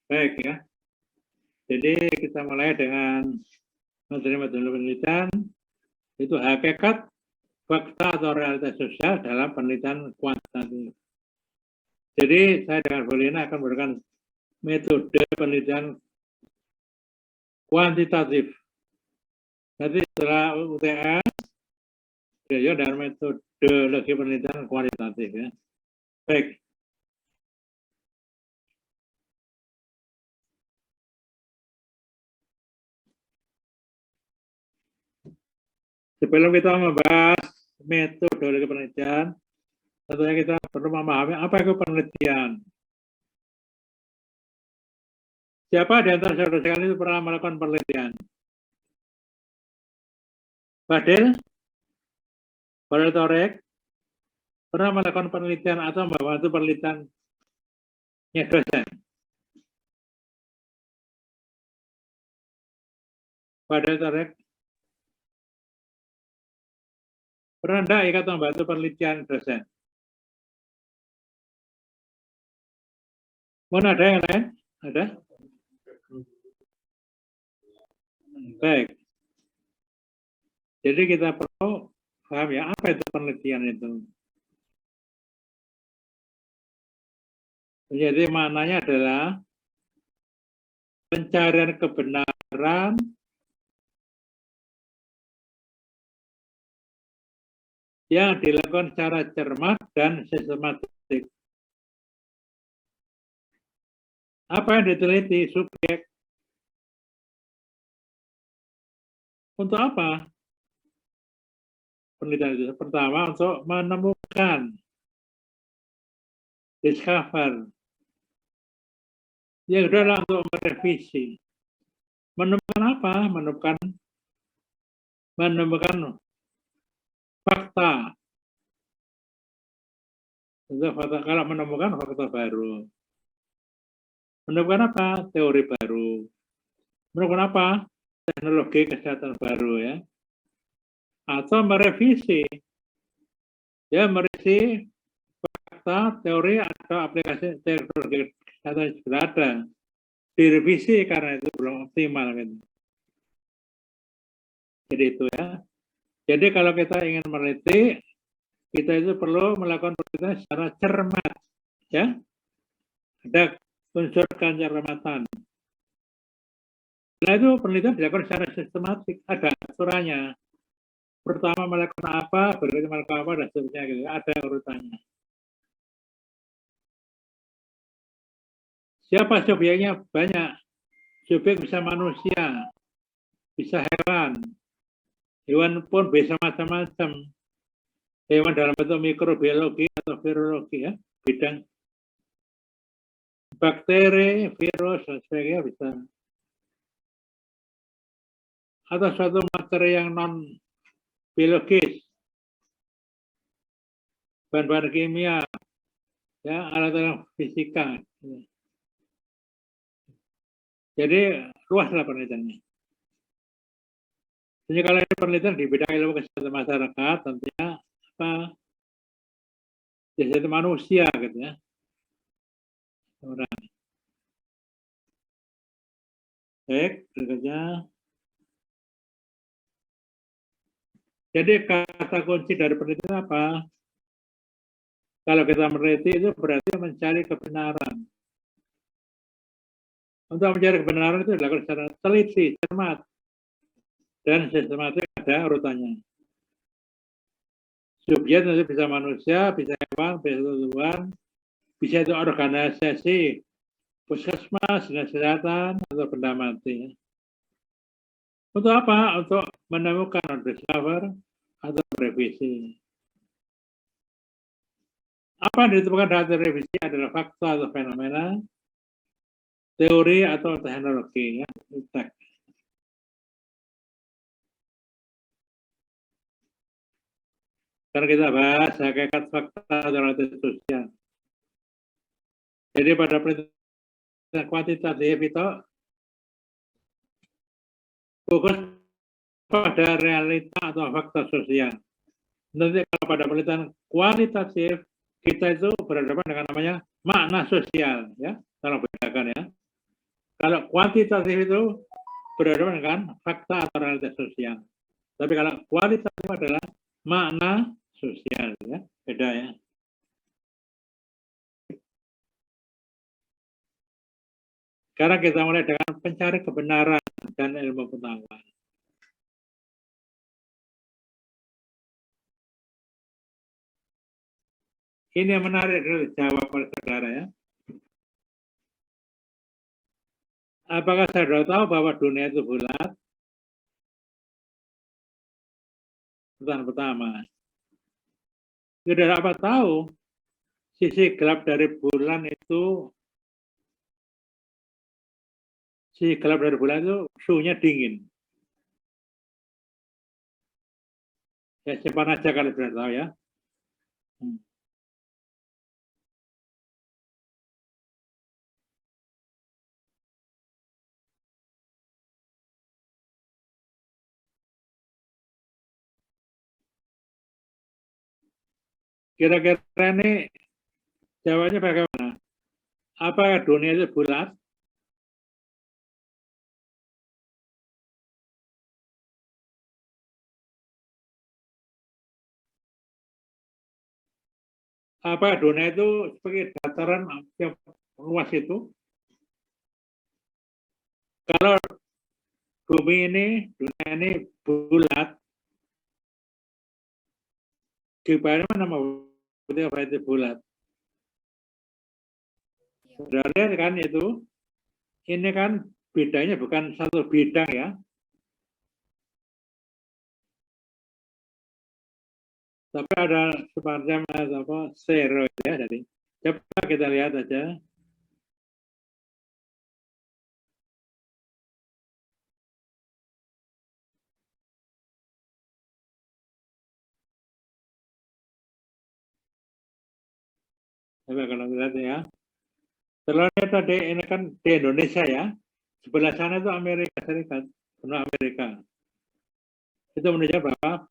Baik ya. Jadi kita mulai dengan materi-materi penelitian, itu hakikat, fakta atau realitas sosial dalam penelitian kuantitatif. Jadi saya dengan Bu Lina akan memberikan metode penelitian kuantitatif. Nanti setelah UTS, beliau dan metodologi penelitian kuantitatif ya. Baik. Sebelum kita membahas metodologi penelitian, tentunya kita perlu memahami apa itu penelitian. Siapa di antara saudara sekalian itu pernah melakukan penelitian? Fadil? Fadil Torek? Pernah melakukan penelitian atau membantu penelitiannya dosen? Fadil Torek? Pernah enggak ikut membantu penelitian dosen? Mau ada yang lain? Ada? Baik. Jadi kita perlu paham ya, apa itu penelitian itu. Jadi maknanya adalah pencarian kebenaran yang dilakukan secara cermat dan sistematik. Apa yang diteliti? Subjek. Untuk apa? Penelitian itu pertama untuk menemukan, discover. Yang kedua adalah untuk merevisi. Menemukan apa? Menemukan fakta. Kalau menemukan fakta baru. Menemukan apa? Teori baru. Menemukan apa? Teknologi kesehatan baru ya. Atau merevisi. Ya, merevisi fakta, teori atau aplikasi teknologi kesehatan yang sudah ada. Direvisi karena itu belum optimal gitu. Jadi itu ya. Jadi kalau kita ingin meneliti, kita itu perlu melakukan penelitian secara cermat, ya. Ada unsur kecermatan. Setelah itu penelitian dilakukan secara sistematik, ada aturannya. Pertama melakukan apa, berikutnya melakukan apa, dan seterusnya gitu. Ada urutannya. Siapa subjeknya? Banyak. Subjek bisa manusia, bisa hewan. Hewan pun bisa macam-macam. Hewan dalam bentuk mikrobiologi atau virologi ya, bidang bakteri, virus, dan sebagainya bisa. Atau suatu materi yang non-biologis, bahan-bahan kimia, ya, alat-alat fisika. Jadi luaslah penelitiannya. Jadi kalau ini penelitian di bidang ilmu kesehatan masyarakat, tentunya apa? Kesehatan manusia, gitu ya. Baik, berikutnya. Jadi kata kunci dari penelitian apa? Kalau kita meneliti itu berarti mencari kebenaran. Untuk mencari kebenaran itu dilakukan secara teliti, cermat, dan sistematik, ada urutannya. Subjek nanti bisa manusia, bisa hewan, bisa tumbuhan, bisa itu organisasi, puskesmas, dinas kesehatan, atau benda mati. Untuk apa? Untuk menemukan, discover, atau revisi. Apa yang ditemukan dalam revisi adalah fakta atau fenomena, teori atau teknologi, ya, teks. Sekarang kita bahas hakikat fakta atau realitas sosial. Jadi pada penelitian kuantitatif itu fokus pada realita atau fakta sosial. Nanti kalau pada penelitian kualitatif kita itu berhadapan dengan namanya makna sosial, ya, tolong bedakan ya. Kalau kuantitatif itu berhadapan dengan fakta atau realitas sosial. Tapi kalau kualitatif adalah makna sosial, ya, beda ya. Sekarang kita mulai dengan pencari kebenaran dan ilmu pengetahuan. Ini yang menarik dari jawab oleh saudara ya. Apakah saudara tahu bahwa dunia itu bulat? Pertanyaan pertama. Saudara apa tahu sisi gelap dari bulan itu, suhunya dingin. Ya, simpan aja kalau sudah tahu ya. Kira-kira ini jawabannya bagaimana? Apakah dunia itu bulat? Apa dunia itu sebagai dataran yang luas itu? Kalau bumi ini, dunia ini bulat, gimana mau itu bulat? Sudah lihat kan itu? Ini kan bedanya bukan satu bidang ya. Tapi ada semacam apa steroid ya. Jadi coba kita lihat aja. Coba kalau lihat ya. Terlalu tadi ini kan di Indonesia ya. Sebelah sana itu Amerika Serikat, benua Amerika. Itu menunjukkan bahwa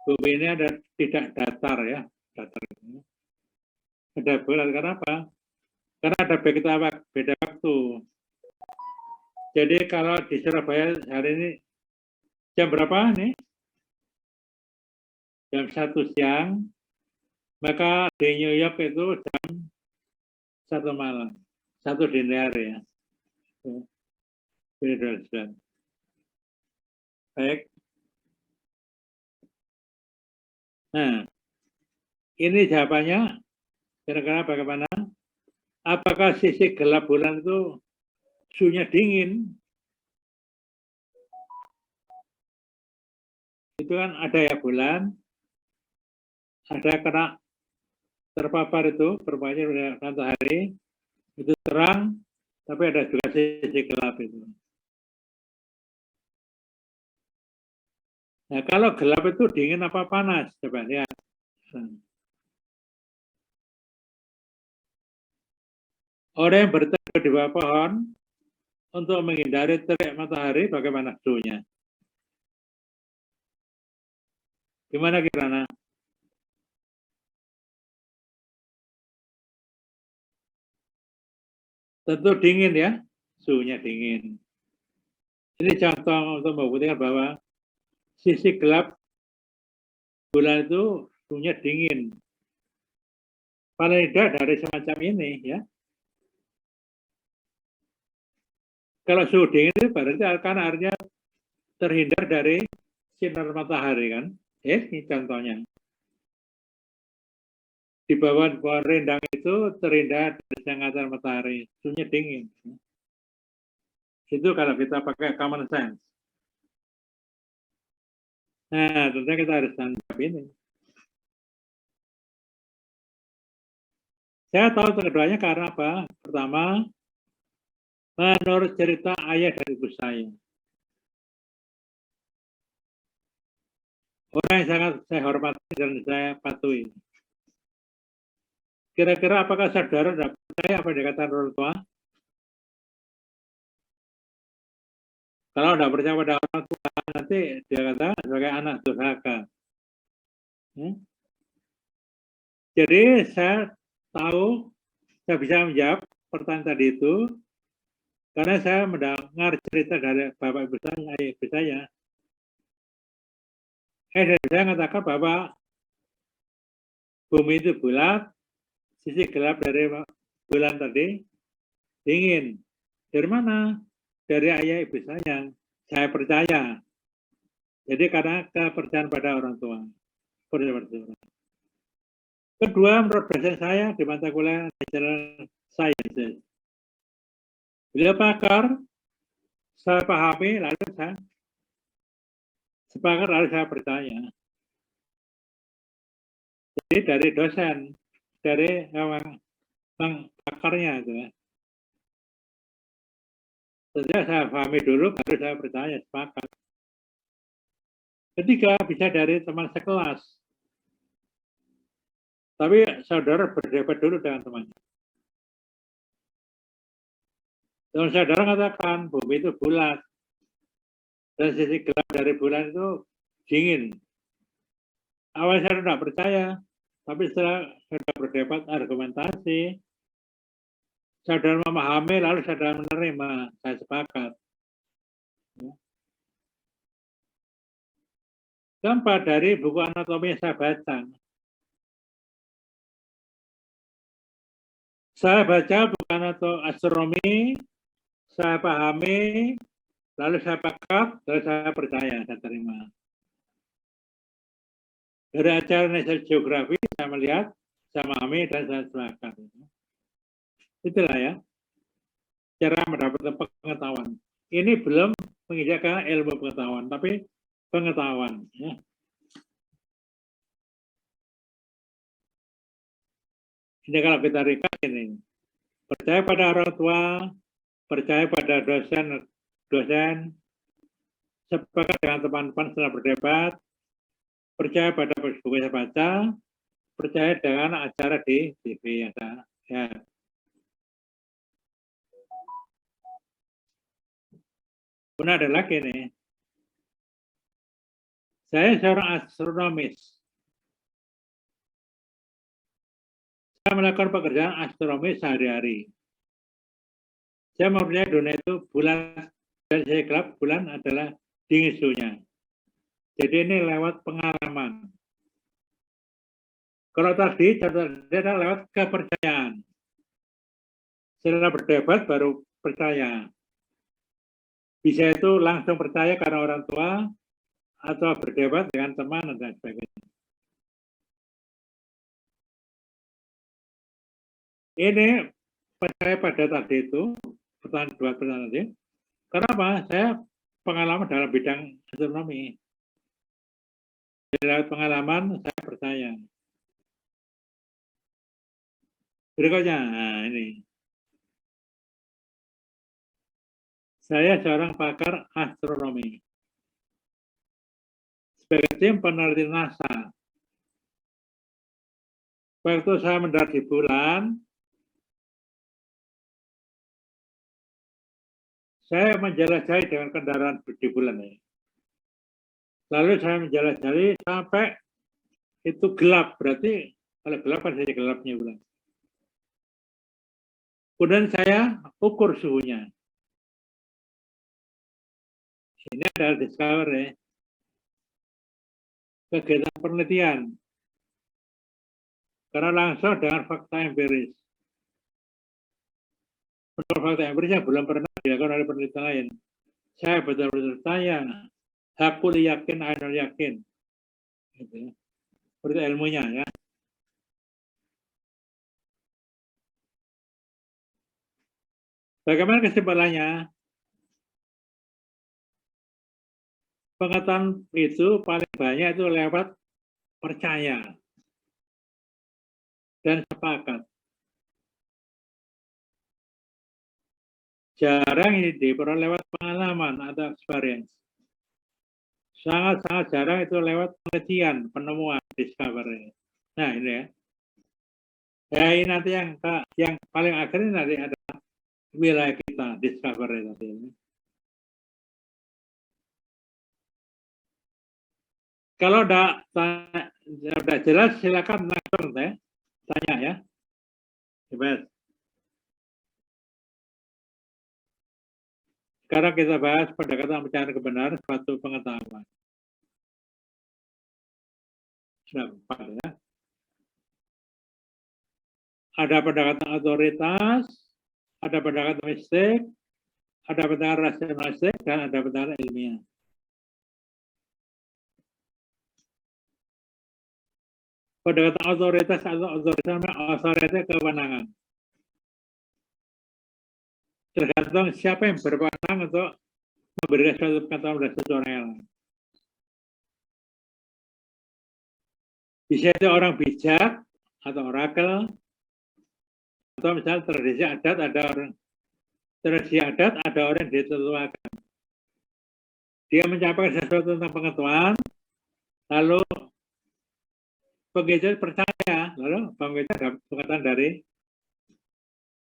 bumi ini ada tidak datar ya, datar. Ada bulat karena apa? Karena ada beda waktu. Jadi kalau di Surabaya hari ini jam berapa nih? Jam 1 siang, maka di New York itu jam 1 malam, 1 dini hari ya. Baik. Nah, ini jawabannya. Kira-kira bagaimana? Apakah sisi gelap bulan itu suhunya dingin? Itu kan ada ya bulan, ada kena terpapar itu, berbanyak oleh matahari, itu terang, tapi ada juga sisi gelap itu. Nah, kalau gelap itu dingin apa panas? Coba lihat. Orang yang berteduh di bawah pohon untuk menghindari terik matahari, bagaimana suhunya? Gimana Kirana? Tentu dingin ya, suhunya dingin. Ini contoh untuk membuktikan bahwa sisi gelap bulan itu suhunya dingin. Paling tidak dari semacam ini ya. Kalau suhu dingin itu berarti akan artinya terhindar dari sinar matahari kan. Ini contohnya. Di bawah pohon rindang itu terhindar dari sengatan matahari, suhunya dingin. Itu kalau kita pakai common sense. Nah, tentunya kita harus tanggap ini. Saya tahu keduanya karena apa? Pertama, menurut cerita ayah dan ibu saya. Orang yang sangat saya hormati dan saya patuhi. Kira-kira apakah saudara dapat percaya apa yang dikatakan orang tua? Kalau tidak percaya pada orang tua, nanti dia kata sebagai anak durhaka. Jadi saya tahu, saya bisa menjawab pertanyaan tadi itu Karena saya mendengar cerita dari bapak ibu saya, ayah ibu saya. Dan saya mengatakan bahwa bumi itu bulat, sisi gelap dari bulan tadi dingin. Dari mana? Dari ayah ibu saya. Saya percaya. Jadi karena kepercayaan pada orang tua. Kedua, menurut dosen saya di mata kuliah Natural Sciences. Beliau pakar, saya pahami, lalu saya sepakat, lalu saya percaya. Jadi dari dosen, dari pakarnya itu ya. Sejak saya pahami dulu, baru saya percaya, sepakat. Ketiga, bisa dari teman sekelas. Tapi saudara berdebat dulu dengan temannya. Dan saudara katakan bumi itu bulat. Dan sisi gelap dari bulan itu dingin. Awalnya saya tidak percaya, tapi setelah saudara berdebat argumentasi, saudara memahami, lalu saudara menerima, saya sepakat. Keempat, dari buku anatomi yang saya baca. Saya baca buku anatomi astronomi, saya pahami, lalu saya pakat, lalu saya percaya, saya terima. Dari acara National Geographic, saya melihat, saya memahami, dan saya sepakat. Itulah ya, cara mendapatkan pengetahuan. Ini belum menginjakkan ilmu pengetahuan, tapi pengetahuan. Ya. Ini kalau kita ringkas ini, percaya pada orang tua, percaya pada dosen, sepakat dengan teman-teman setelah berdebat, percaya pada buku yang saya baca, percaya dengan acara di TV yang saya lihat. Kemudian ada lagi nih, saya seorang astronomis. Saya melakukan pekerjaan astronomi sehari-hari. Saya mempercayai dunia itu bulan, dan saya gelap bulan adalah dingin suhunya. Jadi ini lewat pengalaman. Kalau tadi adalah lewat kepercayaan. Setelah berdebat baru percaya. Bisa itu langsung percaya karena orang tua, atau berdebat dengan teman dan sebagainya. Ini percaya pada tadi itu, pertanyaan tadi. Kenapa? Saya pengalaman dalam bidang astronomi. Dari pengalaman saya percaya. Berikutnya, nah ini. Saya seorang pakar astronomi. Sebagai tim peneliti NASA. Waktu saya mendarat di bulan, saya menjelajahi dengan kendaraan di bulan ini. Lalu saya menjelajahi sampai itu gelap, berarti kalau gelap kan jadi gelapnya bulan. Kemudian saya ukur suhunya. Ini adalah discovery, kegiatan penelitian. Karena langsung dengan fakta empiris. Menurut fakta empiris yang belum pernah dilakukan oleh penelitian lain. Saya betul-betul tanya, aku yakin, Ainul yakin. Gitu ya. Seperti ilmunya ya. Bagaimana kesimpulannya? Pengetahuan itu paling banyak itu lewat percaya dan sepakat. Jarang ini diperoleh lewat pengalaman atau experience. Sangat-sangat jarang itu lewat penelitian, penemuan, discovery. Nah ini ya. Ya ini nanti yang paling akhir ini nanti adalah wilayah kita, discovery nanti ini. Kalau udah jelas, silakan langsung tanya ya. Bebas. Sekarang kita bahas pendekatan pencarian kebenaran suatu pengetahuan. Sudah 4 ya. Ada pendekatan otoritas, ada pendekatan mistik, ada pendekatan rasionalistik, dan ada pendekatan ilmiah. Pendekatan otoritas atau otoritas kewenangan. Tergantung siapa yang berwenang untuk memberikan suatu pengetahuan pada seseorang yang lain. Bisa itu orang bijak atau orakel, atau misalnya tradisi adat ada orang yang dituakan. Dia menyampaikan sesuatu tentang pengetahuan, lalu penggejar percaya, lalu penggejar dapat pengetahuan dari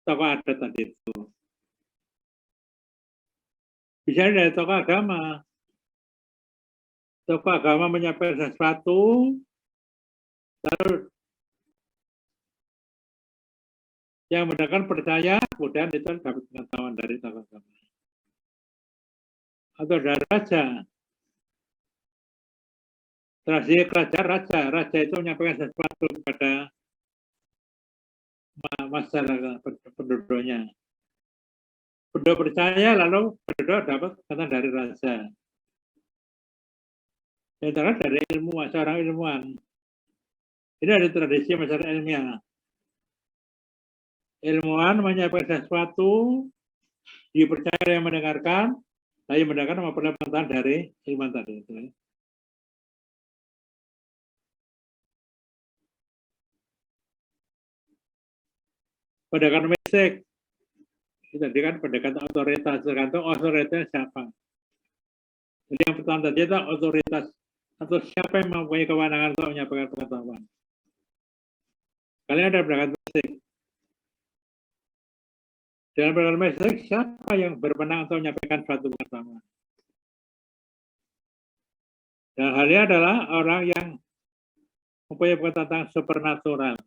tokoh adat tadi itu. Bisa dari tokoh agama. Tokoh agama menyampaikan sesuatu, lalu yang mendengarkan percaya, kemudian itu dapat pengetahuan dari tokoh agama. Atau dari raja. Tradisi kerajaan raja itu menyampaikan sesuatu kepada masyarakat penduduknya. Penduduk percaya, lalu penduduk dapat pengetahuan dari raja. Sementara dari ilmuwan, seorang ilmuwan. Ini ada tradisi masyarakat ilmiah. Ilmuwan menyampaikan sesuatu, dipercaya yang mendengarkan, lalu mendengarkan memperoleh pengetahuan dari ilmuwan tadi. Pendekatan mistik, tadi kan pendekatan otoritas, tergantung otoritas siapa. Jadi yang pertama tadi itu otoritas atau siapa yang mempunyai kewenangan untuk menyampaikan pengetahuan. Kalian ada pendekatan mistik. Dalam pendekatan mistik, siapa yang berwenang untuk menyampaikan suatu pengetahuan? Dan hal ini adalah orang yang mempunyai pengetahuan tentang supernatural.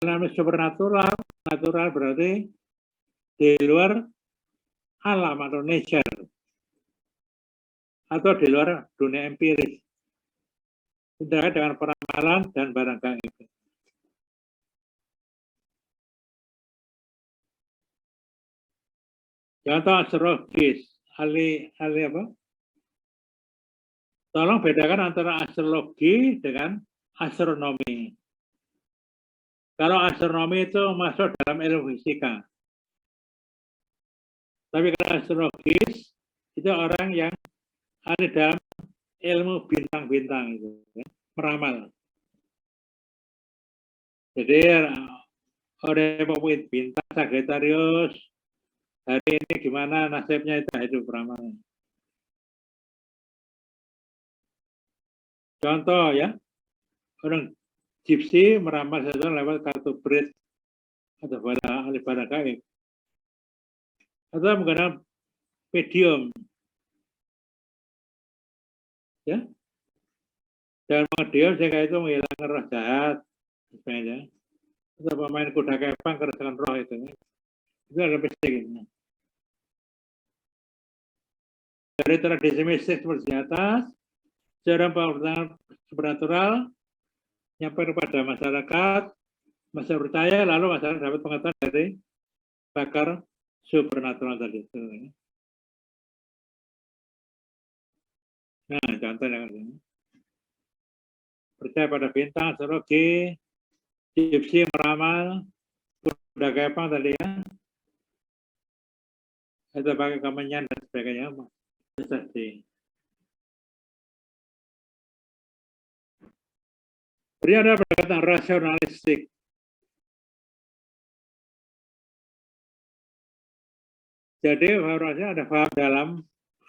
Namanya supernatural, natural berarti di luar alam atau nature, atau di luar dunia empiris, terkait dengan peramalan dan barang gaib. Contoh astrologis, ahli apa? Tolong bedakan antara astrologi dengan astronomi. Kalau astronomi itu masuk dalam ilmu fisika. Tapi kalau astrologis, itu orang yang ada dalam ilmu bintang-bintang itu, ya, meramal. Jadi orang yang mempunyai bintang Sagittarius, hari ini gimana nasibnya itu peramalan. Contoh ya, orang Gypsy meramal sesuatu lewat kartu bridge atau ahli barang gaib. Atau menggunakan medium. Ya. Dan medium sehingga itu menghilangkan roh jahat. Misalnya. Atau pemain kuda kepang kerusakan roh itu. Itu ada mistik. Dari tradisi mistik seperti di atas, seorang pengetahuan supernatural nyampe kepada masyarakat percaya, lalu masyarakat dapat pengetahuan dari pakar supernatural tadi itu. Nah, contohnya percaya pada bintang, astrologi, Gypsy meramal, kuda kepang tadi ya, atau pakai kemenyan dan sebagainya, seperti. Beri ada pendekatan rasionalistik. Jadi harusnya ada paham dalam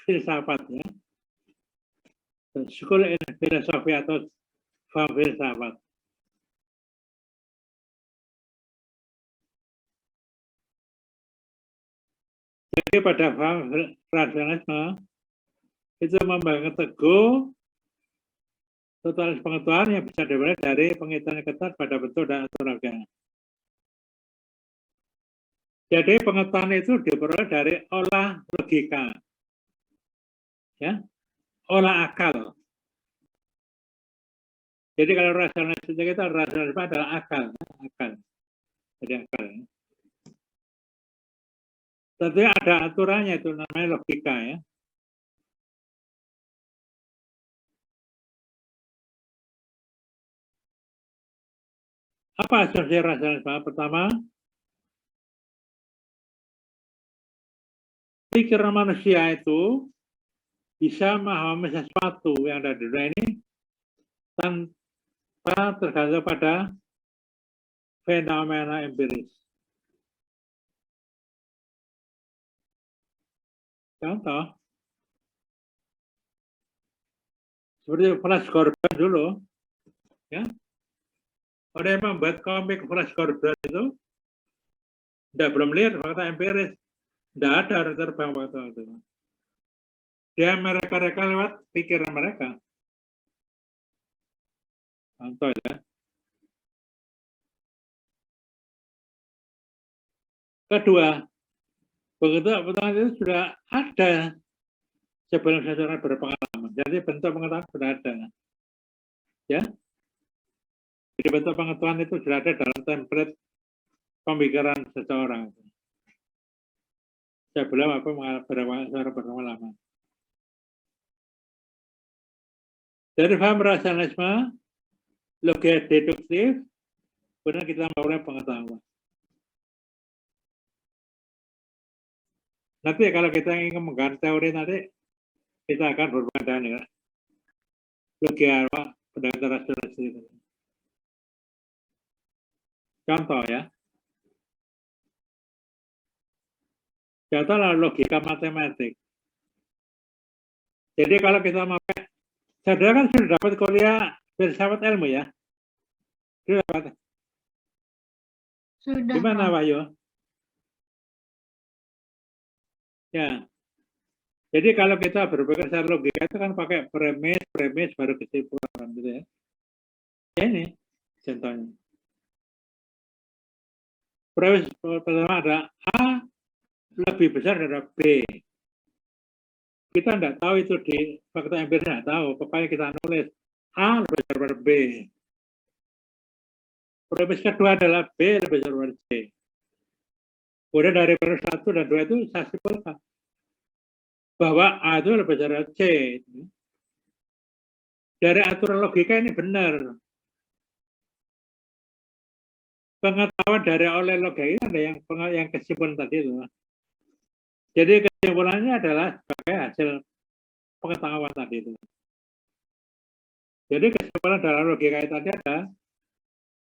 filsafatnya, school in filosofi atau paham filsafat. Jadi pada paham rasionalisme itu membangun teguh totalis pengetahuan yang bisa dimulai dari penghitungan ketat pada bentuk dan atur harga. Jadi pengetahuan itu diperoleh dari olah logika, ya, olah akal. Jadi kalau rasionalisme kita, rasionalisme adalah akal. Jadi akal. Tentunya ada aturannya, itu namanya logika, ya. Apa asumsi rasionalisme? Pertama, pikiran manusia itu bisa memahami sesuatu yang ada di dunia ini tanpa tergantung pada fenomena empiris. Contoh, seperti Flash Gordon dulu, ya. Orang yang membuat komik Flash Gordon itu belum lihat fakta empiris, tidak ada orang terbang waktu itu. Dia mereka lewat pikiran mereka. Contoh, ya. Kedua, begitu pengetahuan itu sudah ada sebelum seseorang berpengalaman. Jadi bentuk pengetahuan sudah ada, ya. Jadi bentuk pengetahuan itu sudah ada dalam template pemikiran seseorang sebelum berpengalaman. Dari paham rasionalisme, logika deduktif, kemudian kita memperoleh pengetahuan. Nanti kalau kita ingin mengganti teori nanti, kita akan berhubungan dengan logika pendekatan rasionalis itu. Contoh, ya. Contohlah logika matematik. Jadi kalau kita mau, saudara kan sudah dapat kuliah filsafat ilmu, ya? Sudah dapat? Sudah. Gimana, Wahyu? Ya. Jadi kalau kita berpikir secara logika itu kan pakai premis baru kesimpulan, gitu, ya. Ini contohnya. Premis pertama ada A lebih besar daripada B. Kita tidak tahu itu di fakta empiris, tidak tahu. Pokoknya kita nulis A lebih besar daripada B. Premis kedua adalah B lebih besar daripada C. Kemudian dari premis 1 dan 2 itu saya simpulkan bahwa A itu lebih besar dari C. Dari aturan logika ini benar. Pengetahuan dari oleh logika ini ada yang kesimpulan tadi itu. Jadi kesimpulannya adalah sebagai hasil pengetahuan tadi itu. Jadi kesimpulan dalam logika tadi ada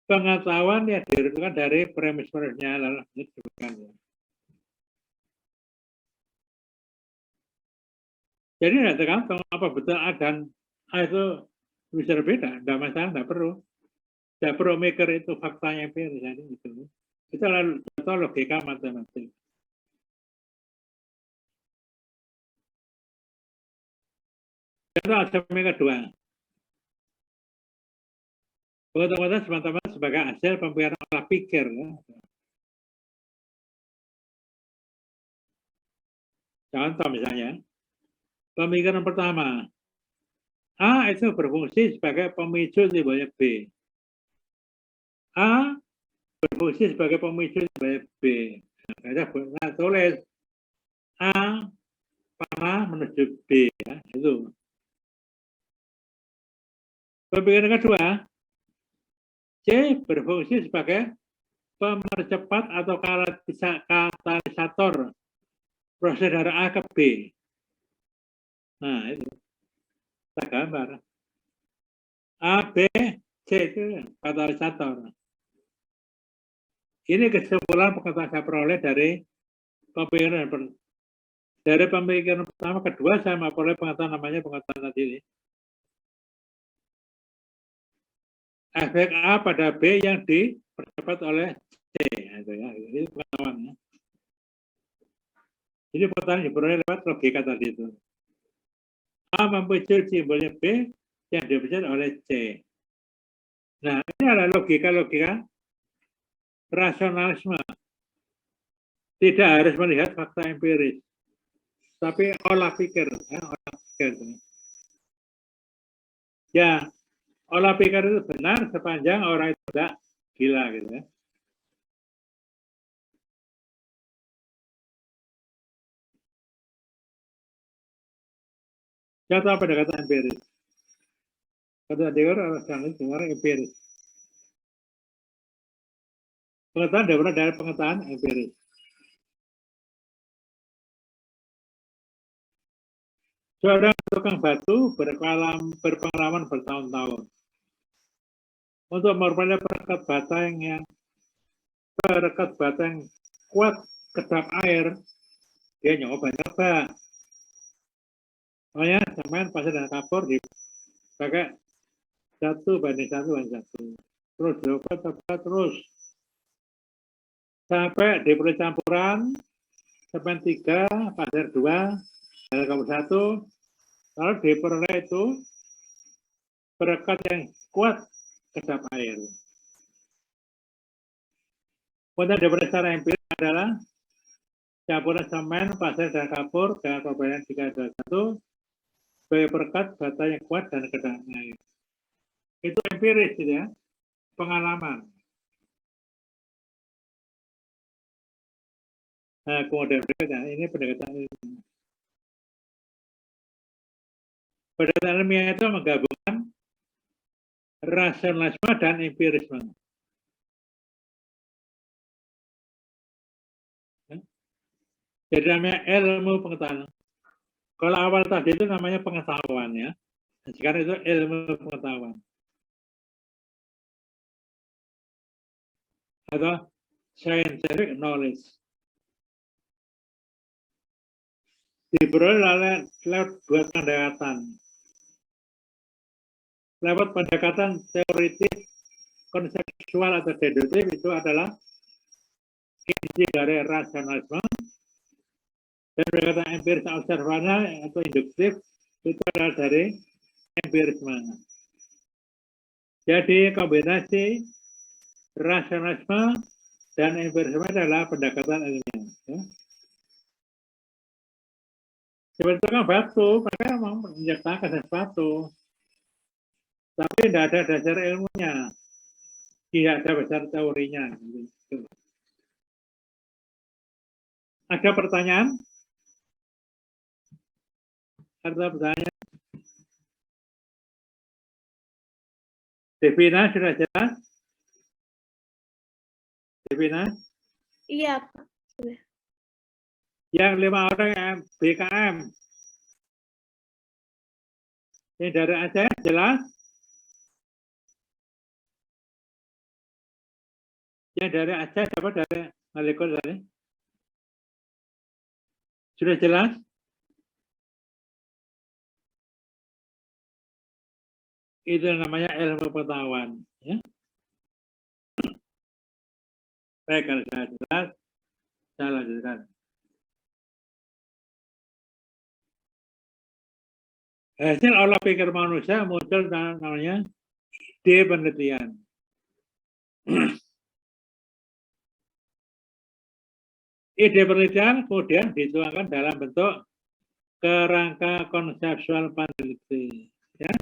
pengetahuan yang dirumuskan dari premis-premisnya lalu disebutkan. Jadi tidak tergantung apa betul A dan A itu bisa berbeda, tidak masalah, tidak perlu mikir itu faktanya empiris, jadi gitu. Itu adalah logika matematik. Contoh asumsi kedua. Pengetahuan teman-teman sebagai hasil pemikiran olah pikir. Ya. Contoh misalnya, pemikiran pertama, A itu berfungsi sebagai pemicu timbulnya B. A berfungsi sebagai pemicu timbulnya B. Nah, tulis A panah menuju B. Ya, itu. Pemikiran kedua, C berfungsi sebagai pemercepat atau katalisator proses dari A ke B. Nah, itu. Kita gambar. A, B, C itu katalisator. Ini kesimpulan pengetahuan saya peroleh dari pemikiran pertama, kedua saya memperoleh pengetahuan namanya pengetahuan tadi ini. Efek A pada B yang dipercepat oleh C. Itu ya, ini pengetahuannya. Jadi pengetahuan diperoleh lewat logika tadi itu. A memicu simbolnya B yang dipercepat oleh C. Nah, ini adalah logika rasionalisme. Tidak harus melihat fakta empiris, tapi olah pikir. Olah pikir. Ya, olah pikir itu benar sepanjang orang itu tidak gila gitu ya. Contoh pendekatan empiris. Kata Dewa orang dengar empiris. Pengetahuan dimulai dari pengetahuan empiris. Seorang tukang batu berpengalaman bertahun-tahun untuk memperoleh perekat bata yang kuat kedap air. Dia nyoba. Makanya semen, pasir dan kapur dipakai 1:1. Terus coba terus sampai diberi campuran semen 3, pasir 2, dan kapur 1. Lalu diperoleh itu perekat yang kuat kedap air. Kemudian diberi secara empiris adalah campuran semen, pasir, dan kapur dengan perbedaan 3:1 sebagai perekat bata yang kuat dan kedap air. Itu empiris ya, pengalaman. Nah, kemudian ini pendekatan ilmiah. Pendekatan ilmiah itu menggabungkan rasionalisme dan empirisme. Jadi namanya ilmu pengetahuan. Kalau awal tadi itu namanya pengetahuan ya. Sekarang itu ilmu pengetahuan. Atau scientific knowledge. Diperoleh lewat dua pendekatan. Lewat pendekatan teoritis, konseptual atau deduktif itu adalah inti dari rasionalisme. Dan pendekatan empiris observasional atau induktif itu adalah dari empirisme. Jadi kombinasi rasionalisme dan empirisme adalah pendekatan ilmiah. Ya. Seperti kan batu, mereka memang menciptakan sesuatu, tapi tidak ada dasar ilmunya, tidak ada dasar teorinya. Ada pertanyaan? Ada pertanyaan? Devina sudah jelas? Devina? Iya, Pak. Yang 5 orang yang BKM. Ini dari Aceh, jelas? Yang dari Aceh, siapa dari Malikul tadi? Sudah jelas? Itu namanya ilmu pengetahuan. Ya? Baik, kalau sudah jelas, saya lanjutkan. Hasil olah pikir manusia muncul namanya ide penelitian. Ide penelitian kemudian dituangkan dalam bentuk kerangka konseptual peneliti. Ya.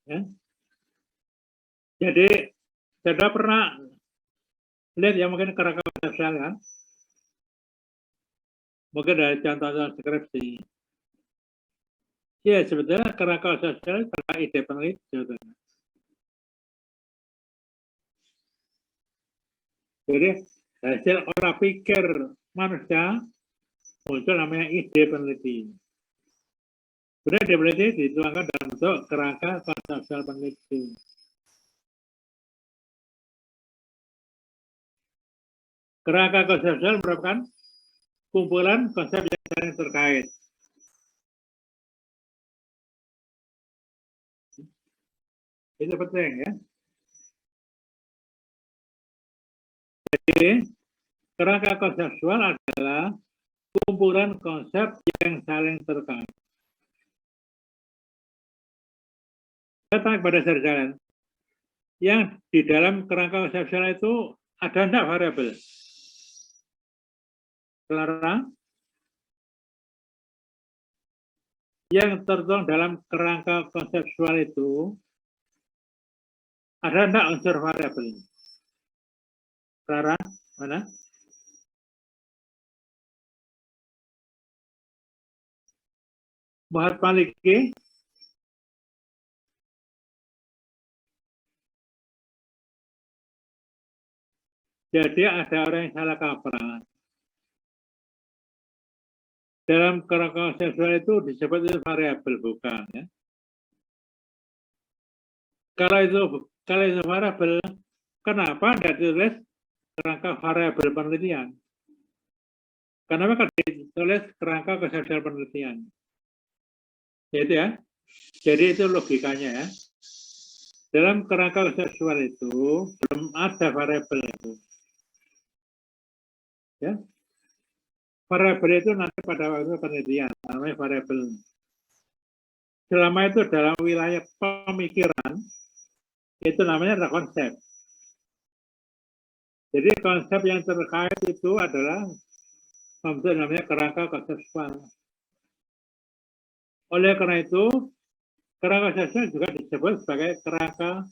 Ya. Jadi, sudah pernah lihat ya mungkin kerangka konseptual kan? Mungkin dari contoh skripsi. Ya, sebetulnya kerangka konseptual adalah ide peneliti. Jadi, hasil olah pikir manusia muncul namanya ide peneliti. Kemudian ide peneliti dituangkan dalam bentuk kerangka konseptual peneliti. Kerangka konseptual merupakan kumpulan konsep yang saling terkait. Itu penting ya. Jadi, kerangka konseptual adalah kumpulan konsep yang saling terkait. Saya tanya kepada saudara, yang di dalam kerangka konseptual itu ada enggak variabel? Terlarang? Yang tertuang dalam kerangka konseptual itu ada enggak unsur variabel? Terlarang? Mana? Muhammad Maliki? Jadi ada orang yang salah kaprah. Dalam kerangka konseptual itu disebut itu variabel, bukan ya. Kalau itu variabel, kenapa tidak ditulis kerangka variabel penelitian? Kenapa kalau ditulis kerangka konseptual penelitian? Itu ya. Jadi itu logikanya ya. Dalam kerangka konseptual itu belum ada variabel itu. Ya. Variabel itu nanti pada waktu penelitian, namanya variabel. Selama itu dalam wilayah pemikiran, itu namanya adalah konsep. Jadi konsep yang terkait itu adalah namanya kerangka konseptual. Oleh karena itu, kerangka konseptual juga disebut sebagai kerangka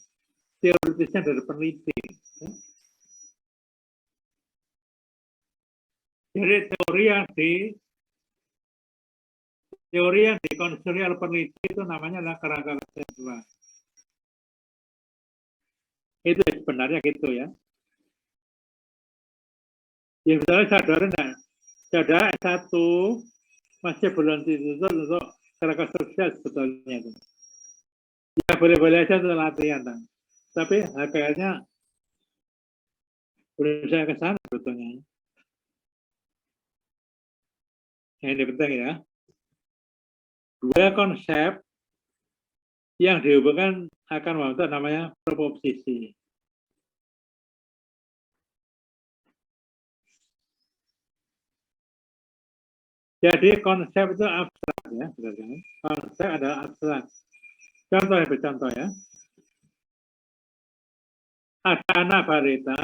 teoritisnya dari peneliti. Jadi teori yang dikonstruksi oleh peneliti itu namanya adalah kerangka konseptual. Itu sebenarnya gitu ya. Ya misalnya saudara S1 masih belum dituntut untuk kerangka konseptual sebetulnya itu. Ya boleh-boleh aja untuk latihan, tapi kayaknya belum saya ke sana sebetulnya. Ini penting ya. Dua konsep yang dihubungkan akan membentuk namanya proposisi. Jadi konsep itu abstrak ya, konsep adalah abstrak. Contoh ya. Ada anak balita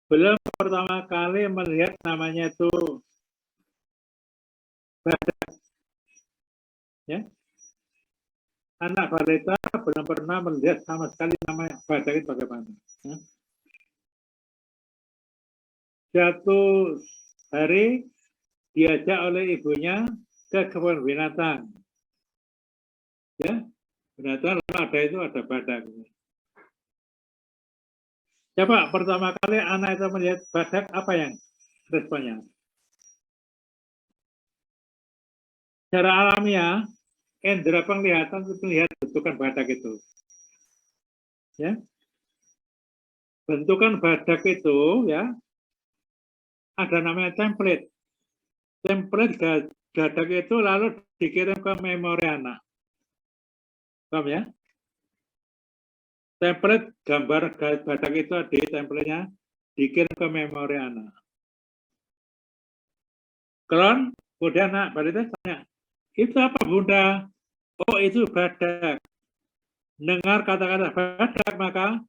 belum pertama kali melihat namanya itu badak. Ya. Anak balita belum pernah melihat sama sekali namanya badak itu bagaimana. Ya. Suatu hari diajak oleh ibunya ke kebun binatang. Ya, binatang ada badak. Coba pertama kali anak itu melihat badak, apa yang responnya? Secara alamiah, indera penglihatan itu melihat bentukan badak itu. Ya. Bentukan badak itu ya ada namanya template. Template badak itu lalu dikirim ke memori anak. Paham ya? Template gambar badak itu di template-nya dikirim ke memori anak. Kemudian anak balita tanya, itu apa bunda? Oh itu badak. Dengar kata-kata badak, maka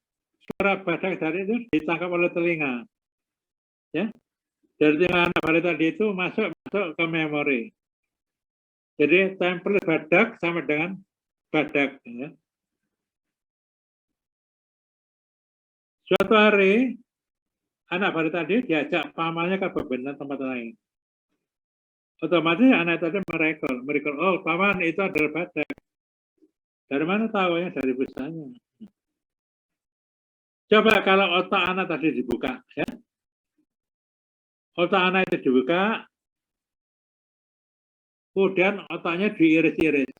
suara badak dari itu ditangkap oleh telinga. Ya, dari telinga anak balita tadi itu masuk ke memori. Jadi template badak sama dengan badak. Ya. Suatu hari anak balita tadi diajak pamannya ke beberapa tempat lain. Otomatis anak tadi merekol, oh paman itu adalah badak. Dari mana tahunya? Dari busanya. Coba kalau otak anak tadi dibuka, ya. Otak anak itu dibuka, kemudian otaknya diiris-iris.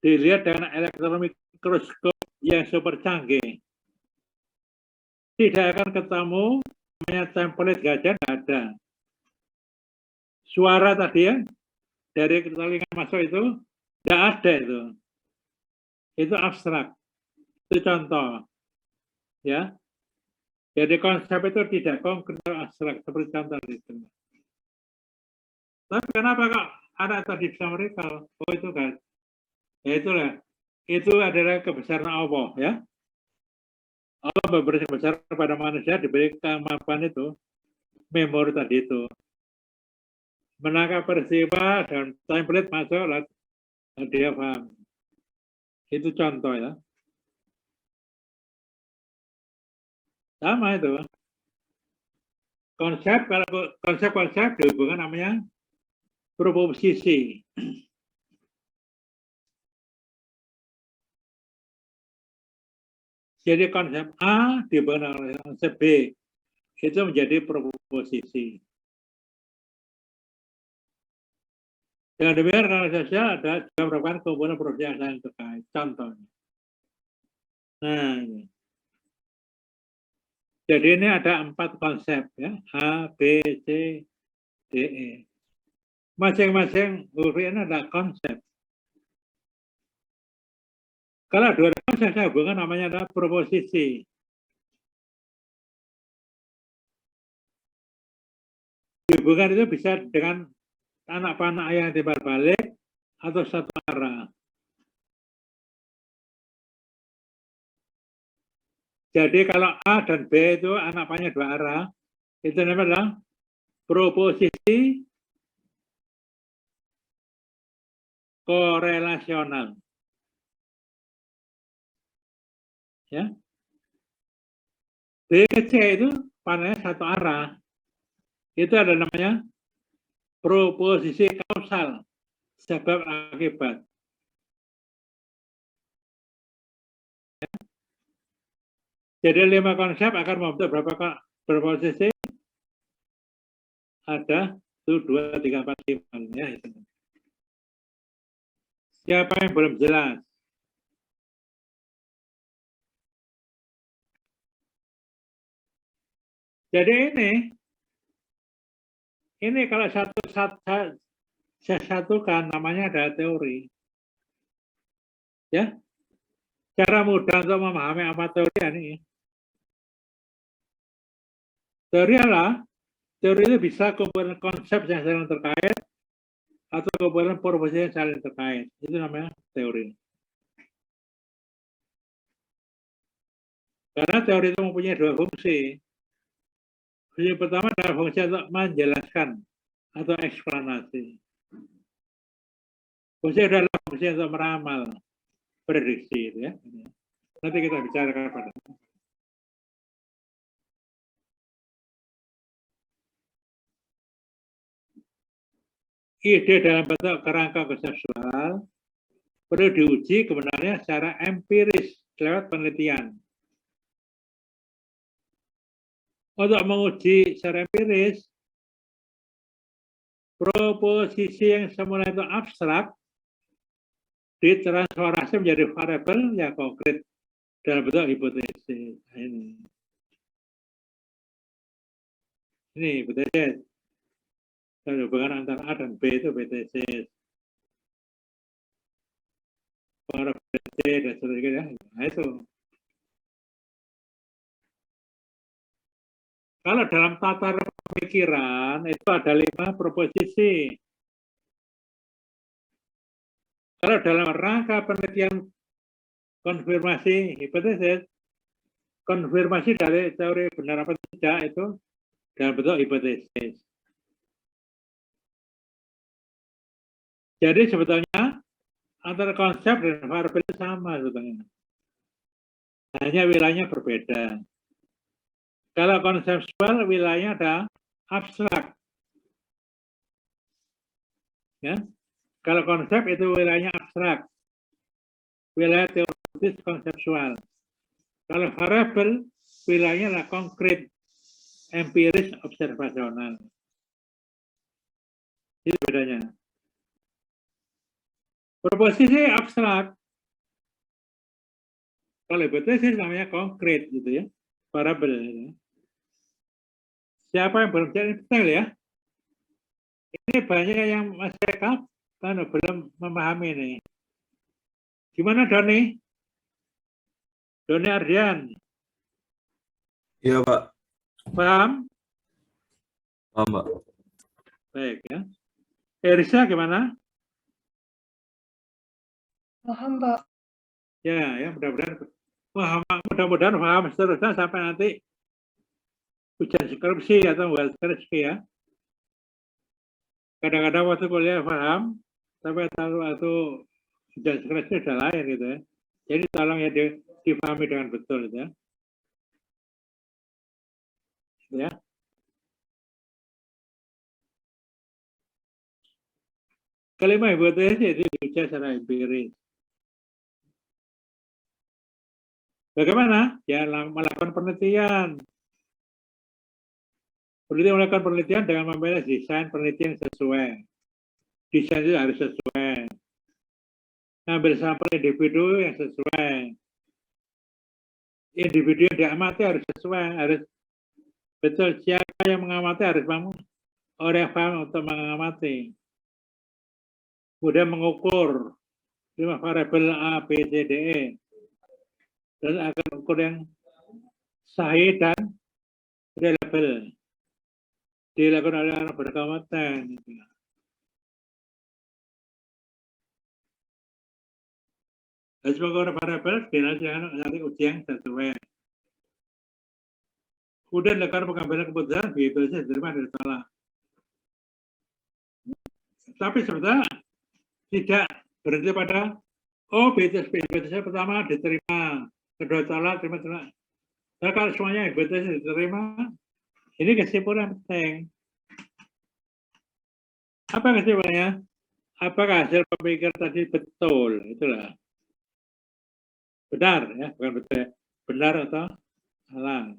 Dilihat dengan elektron mikroskop yang super canggih. Tidak akan ketemu namanya template gajah, tidak ada. Suara tadi ya, dari telinga masuk itu, tidak ada itu. Itu abstrak. Itu contoh. Ya. Jadi konsep itu tidak konkret atau abstrak seperti contoh itu. Tapi kenapa kok anak tadi bisa mereka? Oh itu kan, ya itulah. Itu adalah kebesaran Allah ya. Allah memberi besar kepada manusia diberi kemampuan itu, memori tadi itu. Menangkap peristiwa dan template masuk, dia paham. Itu contoh ya. Sama itu. Kalau konsep dihubungkan namanya proposisi. Jadi konsep A dihubungkan dengan konsep B. Itu menjadi proposisi. Dengan demikian kalau sosial ada juga merupakan komponen proses yang terkait. Contohnya. Nah, ini. Jadi ini ada 4 konsep ya, A, B, C, D, E. Masing-masing huruf ini ada konsep. Kalau dua konsep saya hubungan namanya adalah proposisi. Hubungan itu bisa dengan anak panah yang timbal balik atau satu arah. Jadi kalau A dan B itu anak panah dua arah, itu namanya adalah proposisi korelasional. Ya. B ke C itu panahnya satu arah. Itu ada namanya proposisi kausal, sebab akibat. Jadi 5 konsep akan membentuk berapa proposisi? Ada 1, 2, 3, 4, 5. Ya, itu. Siapa yang belum jelas? Jadi ini kalau saya satukan namanya adalah teori. Ya, cara mudah untuk memahami apa teori ini. Teori itu bisa komponen konsep yang saling terkait atau komponen proposisi yang saling terkait. Itu namanya teori. Karena teori itu mempunyai 2 fungsi. Fungsi pertama adalah fungsi untuk menjelaskan atau eksplanasi. Fungsi adalah fungsi untuk meramal, prediksi. Ya. Nanti kita bicarakan pada. Ide dalam bentuk kerangka konseptual perlu diuji kebenarannya secara empiris lewat penelitian. Untuk menguji secara empiris, proposisi yang semula itu abstrak ditransformasi menjadi variabel yang konkret dalam bentuk hipotesis. Ini hipotesis. Hubungan antara A dan B itu hipotesis. Probability dan seterusnya. Nah itu. Kalau dalam tata pemikiran itu ada 5 proposisi. Kalau dalam rangka penelitian konfirmasi hipotesis, konfirmasi dari teori benar apa tidak itu dalam bentuk hipotesis. Jadi sebetulnya antara konsep dan variabel sama sebetulnya. Hanya wilayahnya berbeda. Kalau konseptual wilayahnya ada abstrak. Ya. Kalau konsep itu wilayahnya abstrak. Wilayah teoritis konseptual. Kalau variabel wilayahnya adalah konkret, empiris, observasional. Itu bedanya. Proposisi abstrak. Kalau hipotesis namanya konkret gitu ya, variabel. Ya. Siapa yang belum jadi detail ya? Ini banyak yang masyarakat kan belum memahami ini. Gimana Doni? Doni Ardian? Iya, Pak. Paham? Paham, Pak. Baik ya. Erisa gimana? Paham, Pak. Ya, mudah-mudahan paham seterusnya sampai nanti ujian skripsi atau buat skripsi ya. Kadang-kadang waktu kuliah paham, tapi waktu ujian skripsi sudah lain gitu ya. Jadi tolong ya dipahami dengan betul gitu ya. Ya. Kelima hipotesis itu diuji secara empiris. Bagaimana? Ya melakukan penelitian. Melakukan penelitian dengan memilih desain penelitian sesuai. Desain itu harus sesuai. Ngambil sampel individu yang sesuai. Individu yang diamati harus sesuai, harus betul. Siapa yang mengamati harus orang yang paham untuk mengamati. Kemudian mengukur 5 variabel A, B, C, D, E. Dan akan ukur yang sahih dan reliable. Dilakukan oleh orang berkompeten. Harus mengukur variabel dilakukan nanti ujian sesuai. Kemudian lakukan pengambilan keputusan biasanya diterima dan ditolak. Tapi sebenarnya tidak berhenti pada hipotesis pertama diterima, kedua tolak, terima. Nah, kalau semuanya hipotesis diterima, ini kesimpulan penting. Apa kesimpulannya? Apakah hasil pemikiran tadi betul? Itulah. Benar ya, bukan betul ya. Benar atau salah.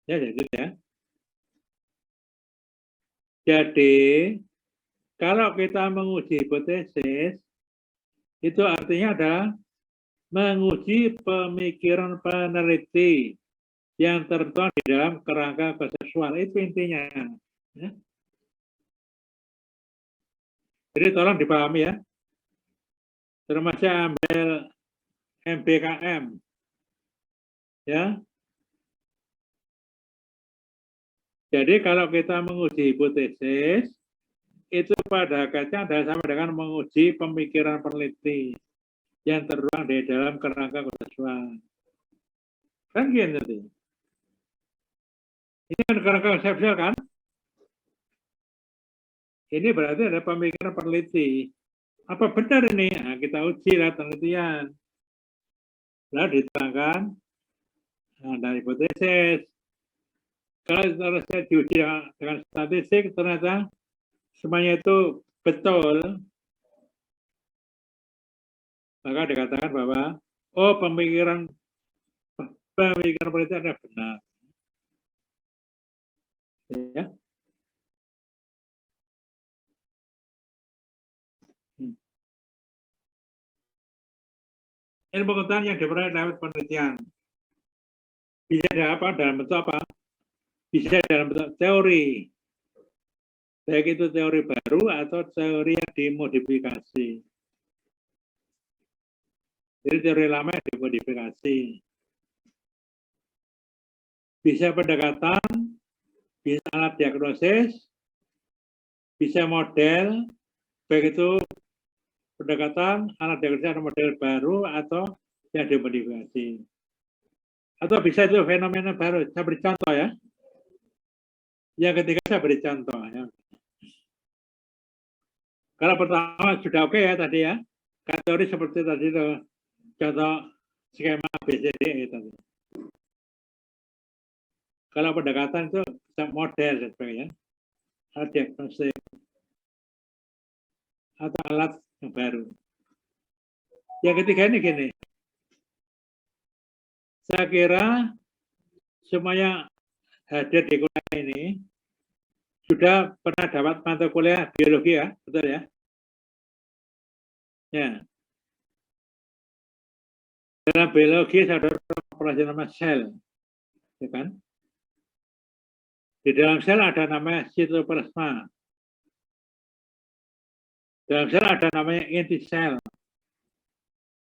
Ya, jadi ya. Jadi, kalau kita menguji hipotesis, itu artinya adalah menguji pemikiran peneliti yang tertuang di dalam kerangka konsensual. Itu intinya. Ya. Jadi tolong dipahami ya. Termasuk ambil MBKM. Ya. Jadi kalau kita menguji hipotesis, itu pada hakikatnya adalah sama dengan menguji pemikiran peneliti yang tertuang di dalam kerangka konsensual. Kan gitu. Ini kan kerangka konseptual kan? Ini berarti ada pemikiran peneliti. Apa benar ini? Nah, kita uji lah penelitian. Lalu diterangkan dari hipotesis. Kalau saya diuji dengan statistik, ternyata semuanya itu betul. Maka dikatakan bahwa, pemikiran peneliti adalah benar. Ya. Ilmu pengetahuan yang diperoleh lewat penelitian. Bisa dalam bentuk apa? Bisa dalam bentuk teori. Baik itu teori baru atau teori yang dimodifikasi. Jadi teori lama yang dimodifikasi. Bisa pendekatan, bisa alat diagnosis, bisa model, baik itu pendekatan, alat diagnosis atau model baru atau yang dimodifikasi. Atau bisa itu fenomena baru. Saya beri contoh ya. Yang ketiga saya beri contoh ya. Kalau pertama sudah oke ya tadi ya. Teori seperti tadi itu. Contoh skema BCDE tadi. Kalau pendekatan itu model dan sebagainya. Alat diagnostik. Atau alat yang baru. Yang ketiga ini gini. Saya kira semuanya hadir di kuliah ini sudah pernah dapat mata kuliah biologi ya, betul ya? Ya. Dalam biologi saudara pelajaran nama sel, ya kan? Di dalam sel ada namanya sitoplasma. Dalam sel ada namanya inti sel.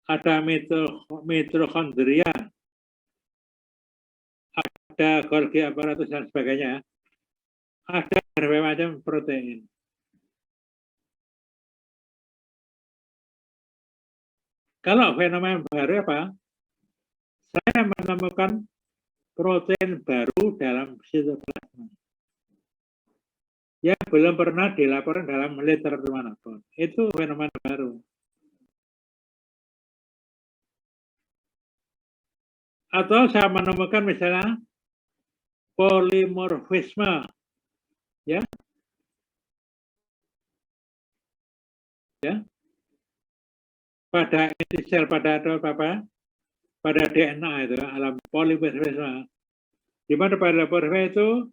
ada mitokondria, ada Golgi apparatus dan sebagainya, ada berbagai macam protein. Kalau fenomena baru apa? Saya menemukan protein baru dalam sitoplasma yang belum pernah dilaporkan dalam literatur manapun. Itu fenomena baru. Atau saya menemukan misalnya polimorfisme, ya, pada inti sel, pada DNA itu, alam polimorfisme. Di mana polimorfisme itu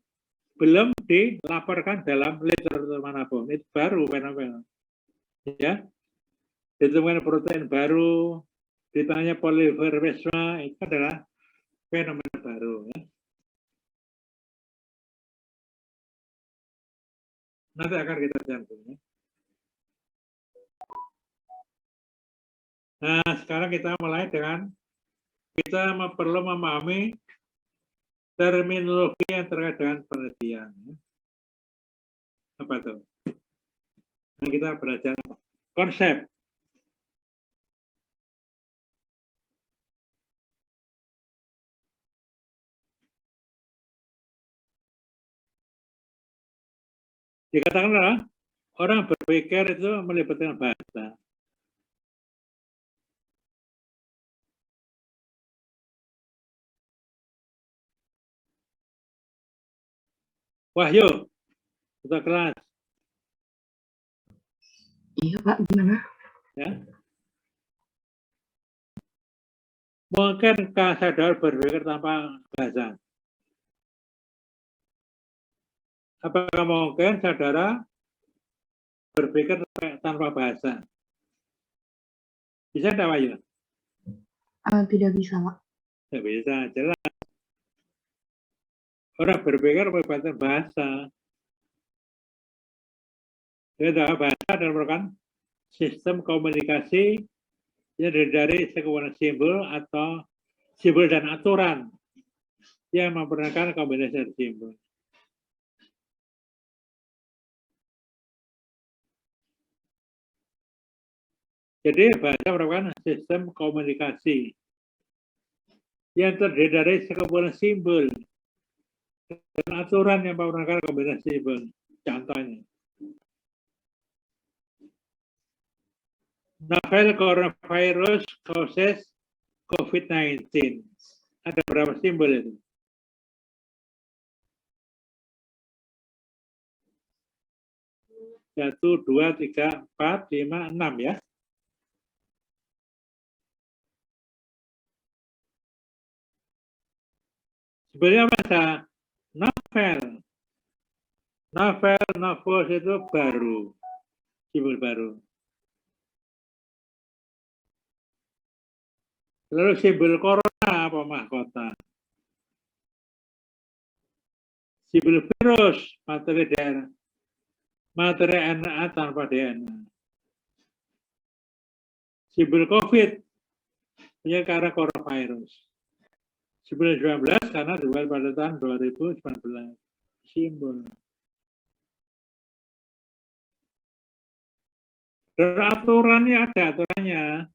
belum dilaporkan dalam literatur manapun. Itu baru fenomena. Ya, ditemukan protein baru, ditanya polimorfisme, itu adalah fenomena baru. Ya. Nanti akan kita campur. Ya. Nah, sekarang kita mulai dengan kita perlu memahami terminologi yang terkait dengan penelitian. Apa tuh? Nah, kita belajar konsep. Dikatakan adalah orang berpikir itu melibatkan bahasa. Wahyu, kita kelas. Iya Pak, gimana? Ya. Mungkinkah saudara berpikir tanpa bahasa? Apakah mungkin saudara berpikir tanpa bahasa? Bisa tidak, Wahyu? Tidak bisa, Pak. Tidak bisa, jelas. Orang berpikir melibatkan bahasa. Jadi bahasa merupakan sistem komunikasi yang dari sekumpul simbol atau simbol dan aturan yang memperkenalkan kombinasi simbol. Jadi bahasa merupakan sistem komunikasi yang terdiri dari sekumpulan simbol dan aturan yang memperkenalkan kombinasi simbol. Contohnya, novel coronavirus causes COVID-19. Ada berapa simbol itu? Satu, dua, tiga, empat, lima, enam ya. Sebenarnya bahasa novel. Novel itu baru, simbol baru. Lalu simbol corona apa mahkota? Simbol virus, materi DNA. Materi RNA tanpa DNA. Simbol COVID, punya karena coronavirus. Simbol 19 karena dibuat pada tahun 2019. Simbol. Dan aturannya ada aturannya.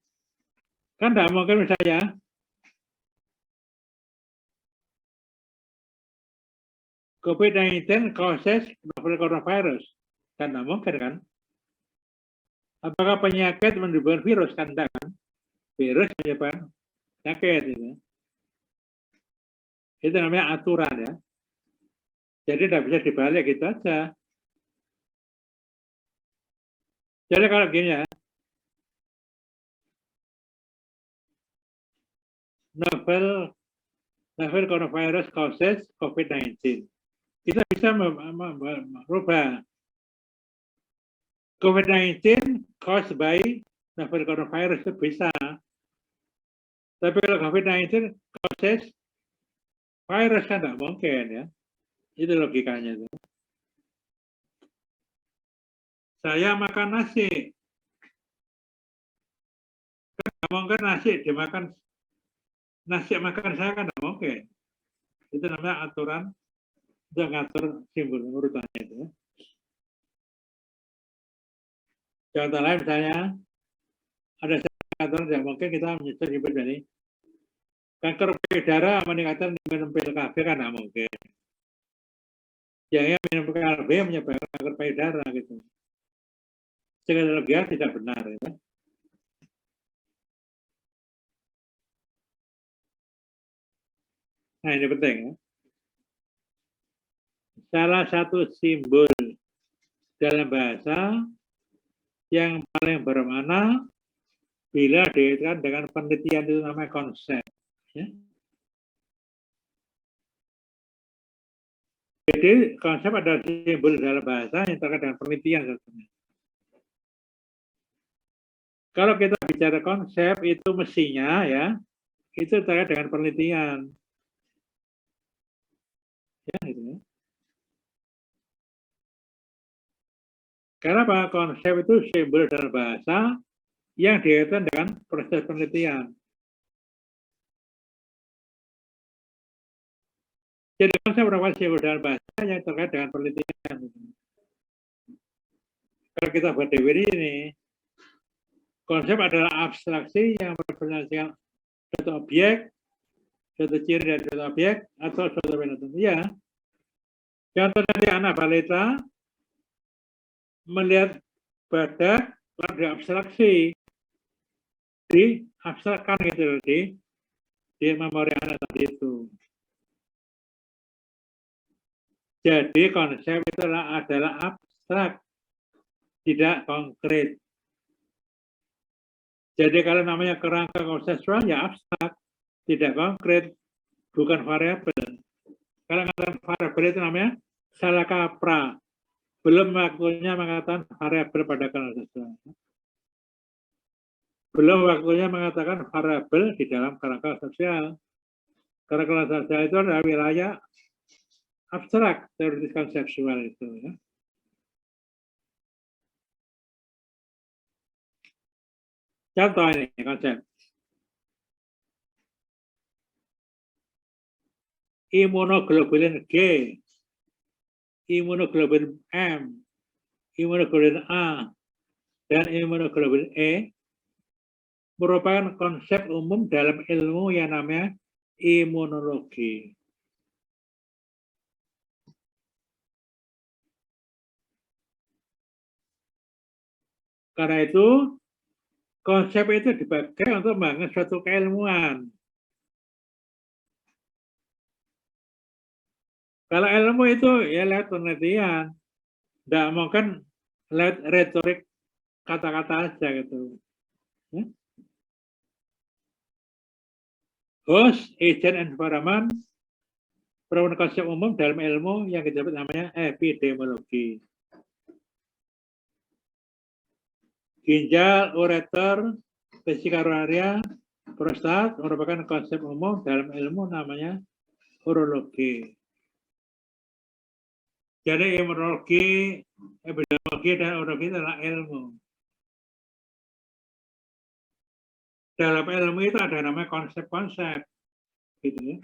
Kan tidak mungkin misalnya COVID-19 causes novel coronavirus. Kan tidak mungkin kan? Apakah penyakit menimbulkan virus? Kan tidak kan? Virus menyebabkan penyakit itu. Itu namanya aturan ya. Jadi tidak bisa dibalik gitu aja. Jadi kalau gini ya, novel coronavirus causes COVID-19. Kita bisa merubah COVID-19 caused by novel coronavirus itu bisa. Tapi kalau COVID-19 causes virus kan tidak mungkin ya. Itu logikanya itu. Saya makan nasi. nggak mungkin nasi makan saya kan nggak mungkin. Itu namanya aturan untuk ngatur simbol urutannya itu. Contoh lain misalnya ada aturan yang mungkin kita menyusun simbol dari kanker payudara meningkatkan minum pil KB kan nggak mungkin. Yang minum pil KB menyebabkan kanker payudara gitu. Secara logika tidak benar ya. Nah ini penting ya. Salah satu simbol dalam bahasa yang paling bermakna bila dikaitkan dengan penelitian itu namanya konsep. Ya. Jadi konsep adalah simbol dalam bahasa yang terkait dengan penelitian. Kalau kita bicara konsep itu mestinya ya itu terkait dengan penelitian. Ya, gitu ya. Karena apa? Konsep itu simbol dalam bahasa yang dikaitkan dengan proses penelitian. Jadi konsep merupakan simbol dalam bahasa yang terkait dengan penelitian. Kalau kita buat definisi ini, konsep adalah abstraksi yang merepresentasikan suatu objek, suatu ciri dari suatu objek, atau suatu benda tertentu. Ya. Contoh nanti anak balita melihat badak lalu diabstraksi, diabstrakkan gitu di memori anak tadi itu. Jadi konsep itu adalah abstrak, tidak konkret. Jadi kalau namanya kerangka konseptual ya abstrak, tidak konkret, bukan variabel. Kalau mengatakan variabel itu namanya salah kaprah. Belum waktunya mengatakan variabel pada konseptual. Belum waktunya mengatakan variabel di dalam kerangka konseptual. Karena konseptual itu adalah wilayah abstrak, teoritis konseptual itu. Ya. Contoh ini konsep. Imunoglobulin G, imunoglobulin M, imunoglobulin A, dan imunoglobulin E merupakan konsep umum dalam ilmu yang namanya imunologi. Karena itu, konsep itu dipakai untuk membangun suatu keilmuan. Kalau ilmu itu ya lewat penelitian, tidak mungkin lewat retorik kata-kata aja gitu. Ya. Host, agent, environment merupakan konsep umum dalam ilmu yang disebut namanya epidemiologi. Ginjal, ureter, vesika urinaria, prostat merupakan konsep umum dalam ilmu namanya urologi. Jadi imunologi, epidemiologi, dan urologi adalah ilmu. Dalam ilmu itu ada namanya konsep-konsep, gitu ya.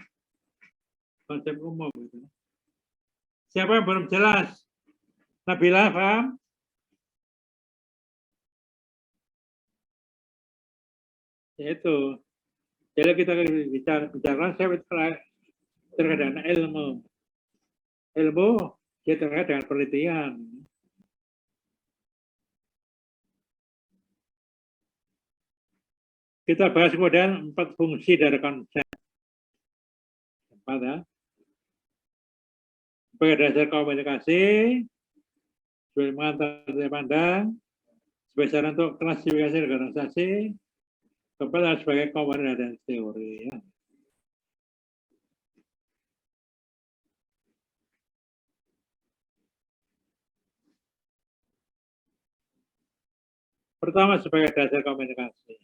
Konsep umum. Gitu. Siapa yang belum jelas? Nabila, paham? Ya itu. Jadi kita bicara konsep itu terkait dengan ilmu. Ilmu dia terkait dengan penelitian. Kita bahas kemudian 4 fungsi dari konsep. 4 ya. Sebagai dasar komunikasi, sebagai mengantar pandang, sebagai cara untuk klasifikasi organisasi, keempat sebagai komponen dan teori. Ya. Pertama sebagai dasar komunikasi.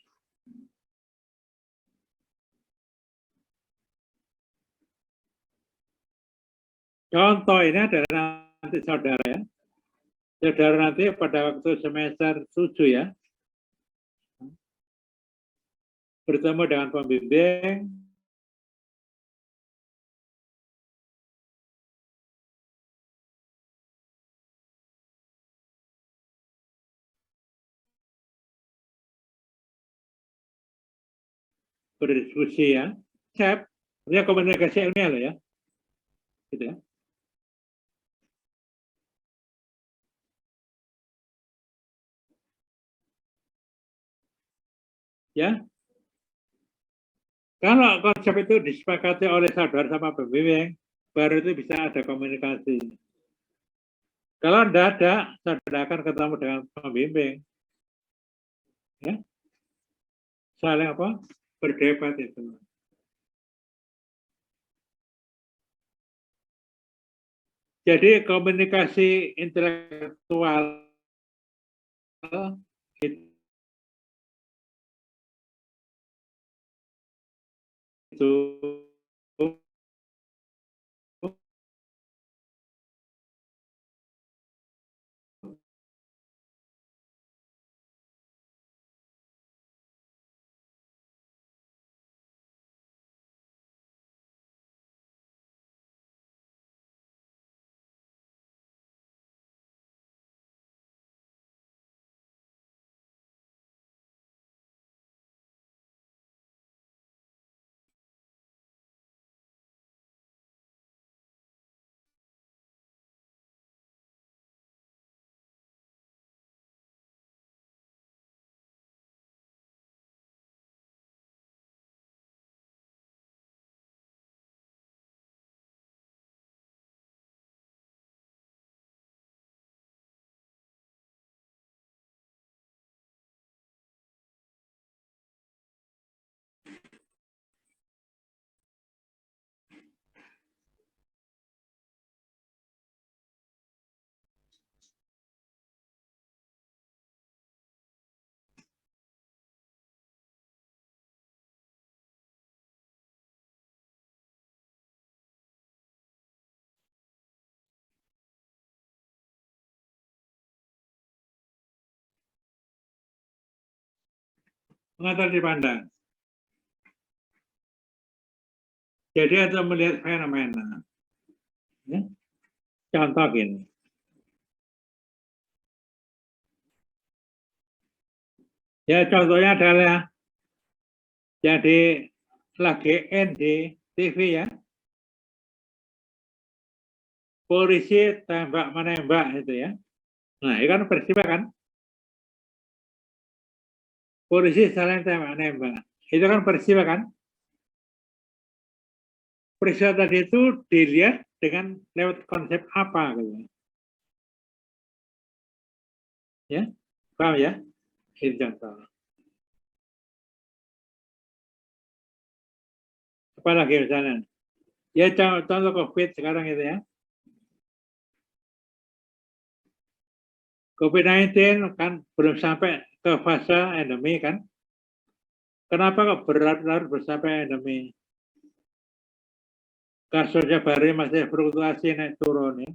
Contoh ini adalah nanti saudara ya. Saudara nanti pada waktu semester 7 ya. bertemu dengan pembimbing, berdiskusi ya. Cep, ini komunikasi ilmiah loh ya. Gitu ya. Ya. Kalau konsep itu disepakati oleh saudara sama pembimbing, baru itu bisa ada komunikasi. Kalau tidak ada, saudara akan ketemu dengan pembimbing. Ya. Saling apa? Berdebat itu. Jadi komunikasi intelektual itu mengatur dipandang. Jadi itu melihat fenomena. Ya. Contoh gini. Ya contohnya adalah jadi lagi di TV ya. Polisi tembak menembak itu ya. Nah, itu kan peristiwa kan. Polisi saling tembak menembak. Itu kan peristiwa kan. Peristiwa tadi itu dilihat dengan lewat konsep apa gitu. Ya. Paham ya? Ini contoh. Apalagi misalnya. Ya contoh COVID sekarang itu ya. COVID-19 kan belum sampai ke fase endemi kan. Kenapa kok berat-berat sampai endemi? Kasusnya baru masih fluktuasi naik turun ya.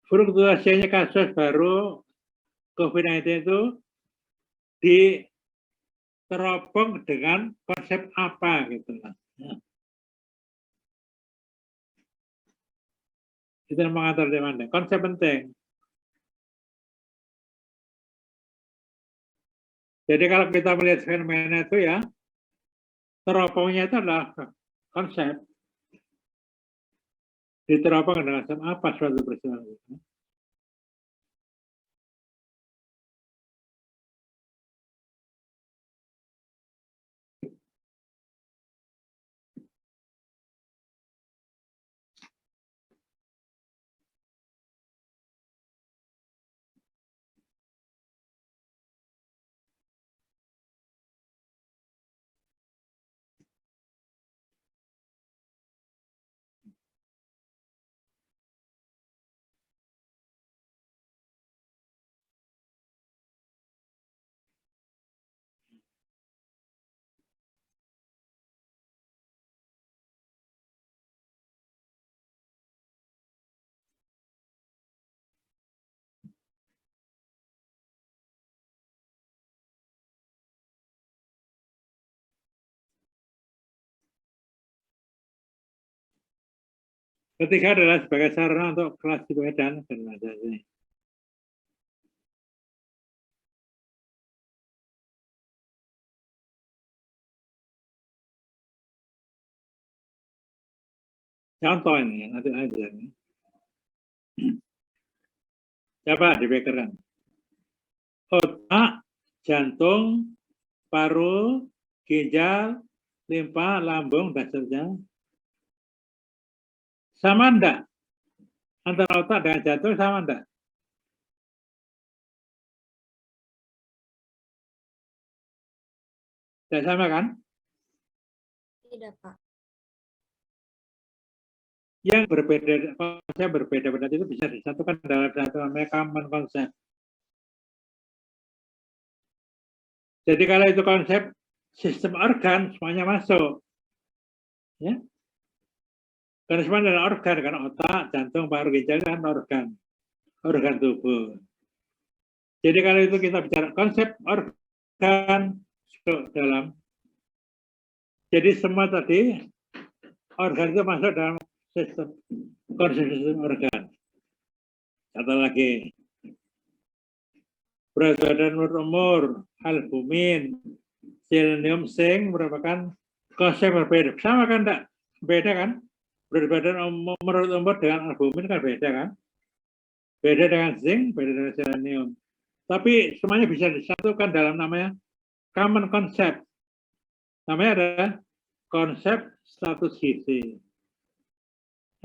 Fluktuasinya kasus baru COVID-19 itu diteropong dengan konsep apa gitu lah. Ya. Itu mengatur demand. Konsep penting. Jadi kalau kita melihat fenomena itu ya, teropongnya itu adalah konsep. Diteropong dengan konsep apa suatu peristiwa itu. Ketiga adalah sebagai sarana untuk klasifikasi dan generalisasi. Contoh ini, nanti aja. Coba dipikirkan. Otak, jantung, paru, ginjal, limpa, lambung, dan seterusnya. Sama enggak? Antara otak dengan jantung sama enggak? Tidak sama kan? Tidak, Pak. Yang berbeda, konsep berbeda-beda itu bisa disatukan dalam satu namanya common konsep. Jadi kalau itu konsep sistem organ, semuanya masuk. Ya. Karena semua adalah organ, kan otak, jantung, paru, ginjal kan organ tubuh. Jadi kalau itu kita bicara konsep organ dalam, jadi semua tadi organ itu masuk dalam sistem konsep sistem organ. Satu lagi, berat badan umur, albumin, selenium, zinc merupakan konsep berbeda. Sama kan enggak? Beda kan? Berat badan menurut umur dengan albumin kan beda kan? Beda dengan zinc, beda dengan selenium. Tapi semuanya bisa disatukan dalam namanya common concept. Namanya adalah konsep status gizi.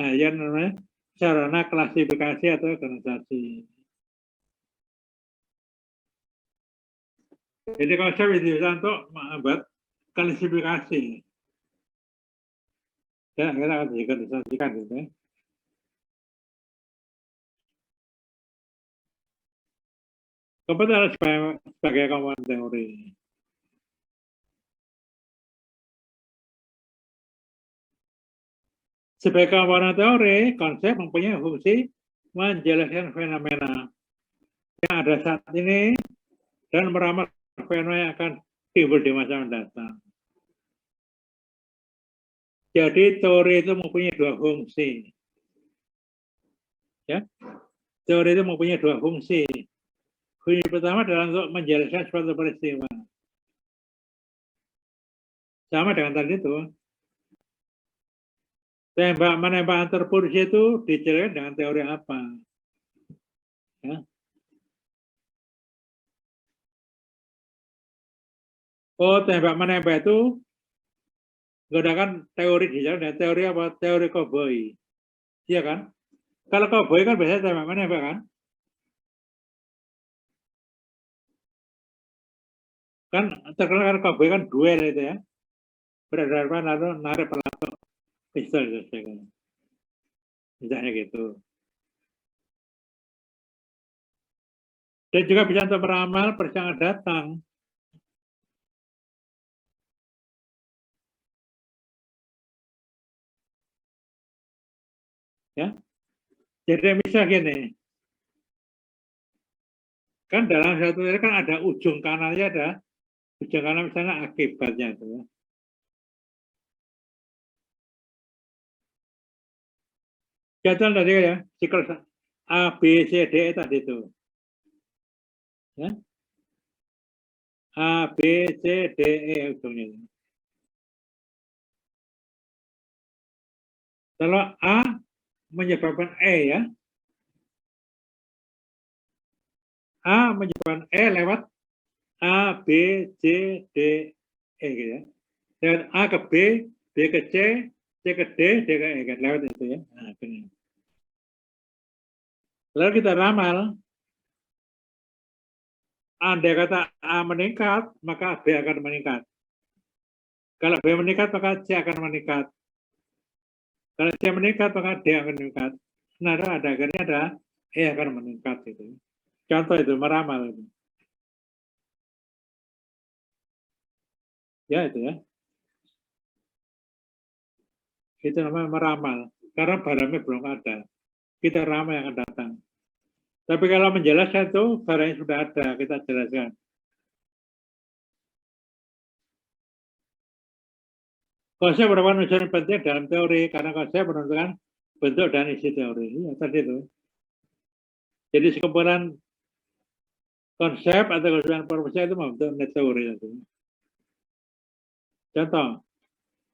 Nah, yang namanya sarana klasifikasi atau organisasi. Jadi konsep itu bisa untuk membuat klasifikasi. Ya, kita akan diorganisasikan gitu ya. Komponen sebagai komponen teori. Sebagai komponen teori, konsep mempunyai fungsi menjelaskan fenomena yang ada saat ini dan meramal fenomena yang akan timbul di masa mendatang. Jadi teori itu mempunyai dua fungsi. Ya, teori itu mempunyai dua fungsi. Fungsi pertama adalah untuk menjelaskan suatu peristiwa. Sama dengan tadi itu. Tembak menembak antar polisi itu dijelaskan dengan teori apa? Ya. Oh, tembak menembak itu menggunakan teori dijelaskan dengan teori apa? Teori koboi. Iya kan? Kalau koboi kan biasanya tembak menembak kan? Kan terkenal kan koboi kan duel itu ya. Berhadapan lalu narik pelaku pistol gitu. Misalnya gitu. Dan juga bisa untuk meramal persidangan datang. Ya. Jadi misal gini. Kan dalam satu teori kan ada ujung kanannya, ada ujung kanan misalnya akibatnya itu ya. Contoh tadi ya, siklus A, B, C, D tadi itu. Ya. A, B, C, D, E ujungnya. Kalau A menyebabkan E ya. A menyebabkan E lewat A, B, C, D, E gitu ya. Lewat A ke B, B ke C, C ke D, D ke E kan lewat itu ya. Nah, ini. Lalu kita ramal, andai kata A meningkat, maka B akan meningkat. Kalau B meningkat, maka C akan meningkat. Kalau C meningkat, maka D akan meningkat. Nah, ada akhirnya ada E akan meningkat gitu. Contoh itu meramal itu. Ya itu ya. Itu namanya meramal. Karena barangnya belum ada. Kita ramal yang akan datang. Tapi kalau menjelaskan itu barangnya sudah ada, kita jelaskan. Konsep merupakan unsur penting dalam teori karena konsep menentukan bentuk dan isi teori. Ya, tadi itu. Jadi sekumpulan konsep atau keseluruhan informasi itu membentuk net teori. Contoh,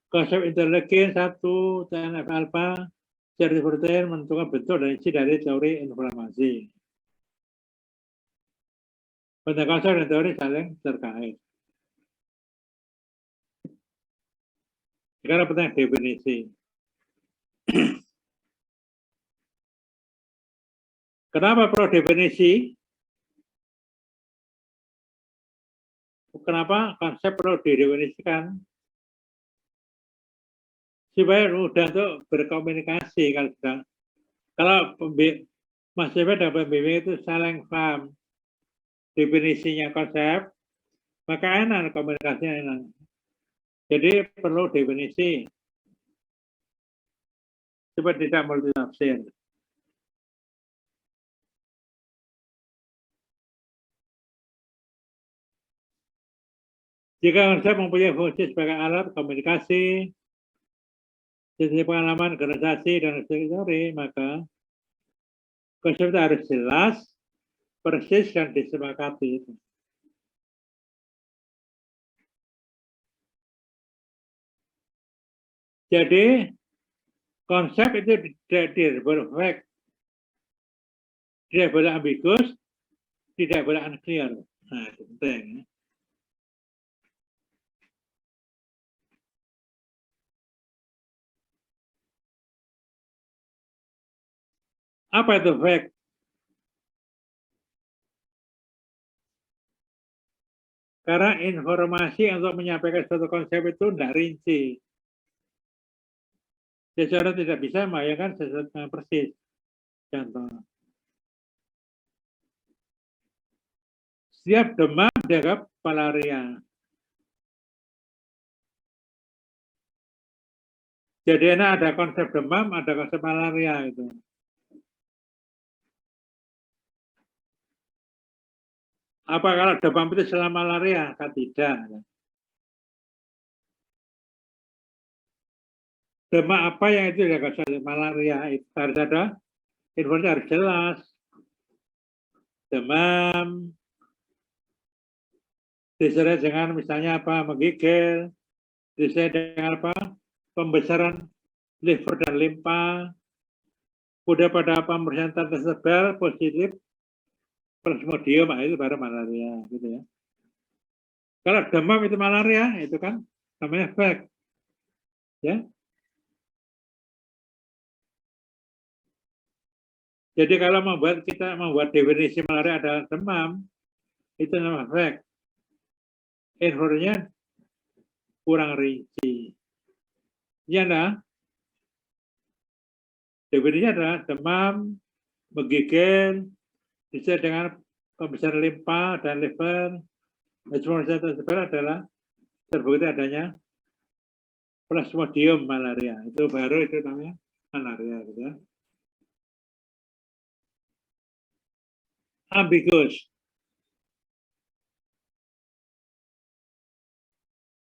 konsep interleukin 1, TNF alpha, series protein menentukan bentuk dan isi dari teori informasi. Bentuk konsep dan teori saling terkait. Sekarang penting definisi. Kenapa perlu definisi? Kenapa konsep perlu didefinisikan? Supaya mudah untuk berkomunikasi. Kalau mahasiswa dan pembimbing itu saling paham definisinya konsep, maka enak komunikasinya enak. Jadi perlu definisi supaya tidak multitafsir. Jika konsep mempunyai fungsi sebagai alat komunikasi, sisi pengalaman, organisasi, dan teori, maka konsep itu harus jelas, persis, dan disepakati. Jadi, konsep itu tidak perfect, tidak boleh ambigus, tidak boleh unclear. Nah, itu penting. Apa itu fact? Karena informasi untuk menyampaikan suatu konsep itu tidak rinci. Seseorang tidak bisa membayangkan sesuatu yang persis. Contoh. Setiap demam dianggap malaria. Jadi ada konsep demam, ada konsep malaria itu. Apa kalau demam itu selama malaria? Kan tidak. Demam apa yang itu ya malaria? Itu harus ada informasi harus jelas. Demam disertai dengan misalnya apa? Menggigil, disertai dengan apa? Pembesaran liver dan limpa, udah pada pemeriksaan tersebar positif plasmodium, itu baru malaria, gitu ya. Kalau demam itu malaria, itu kan namanya fact, ya. Jadi kalau kita membuat definisi malaria adalah demam, itu namanya fact. Informasinya kurang rinci. Ya, nah. Definisinya adalah demam, menggigil, bisa dengan pembesaran limpa dan liver. Pemeriksaan tersebut adalah terbukti adanya plasmodium malaria. Itu baru itu namanya malaria, gitu ya. Ambigus.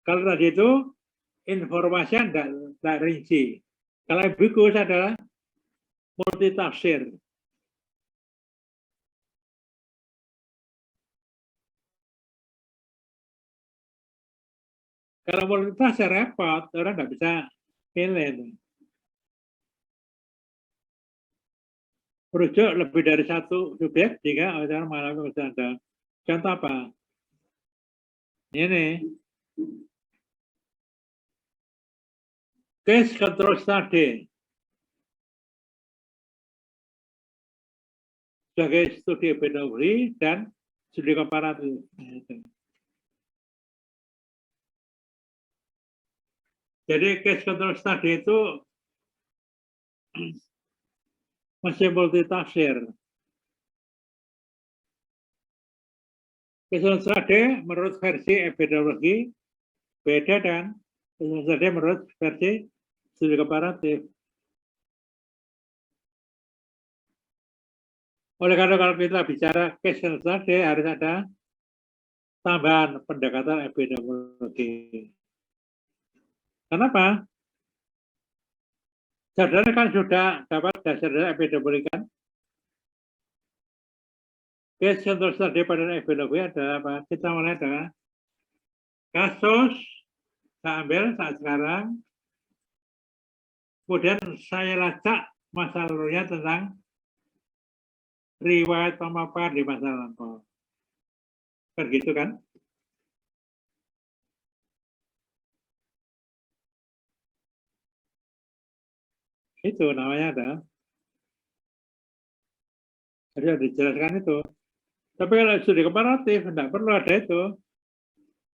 Kalau tadi itu informasinya tidak rinci. Kalau ambigus adalah multitafsir. Kalau multitafsir repot, orang nggak bisa pilih. Merujuk lebih dari satu subjek jika orang mengalami kesadaran. Contoh apa? Ini. Case control study. Sebagai studi epidemiologi dan studi komparatif. Jadi case control study itu masih multitafsir. Case control study menurut versi epidemiologi beda dan case control study menurut versi studi komparatif. Oleh karena kalau kita bicara case control study harus ada tambahan pendekatan epidemiologi. Kenapa? Saudara kan sudah dapat dasar epidemiologi kan? Case control study pada epidemiologi adalah apa? Kita mulai dengan kasus, saya ambil saat sekarang, kemudian saya lacak masa lalunya tentang riwayat pemapar di masa lampau. Kan gitu kan? Itu namanya ada. Harus dijelaskan itu. Tapi kalau studi komparatif, tidak perlu ada itu.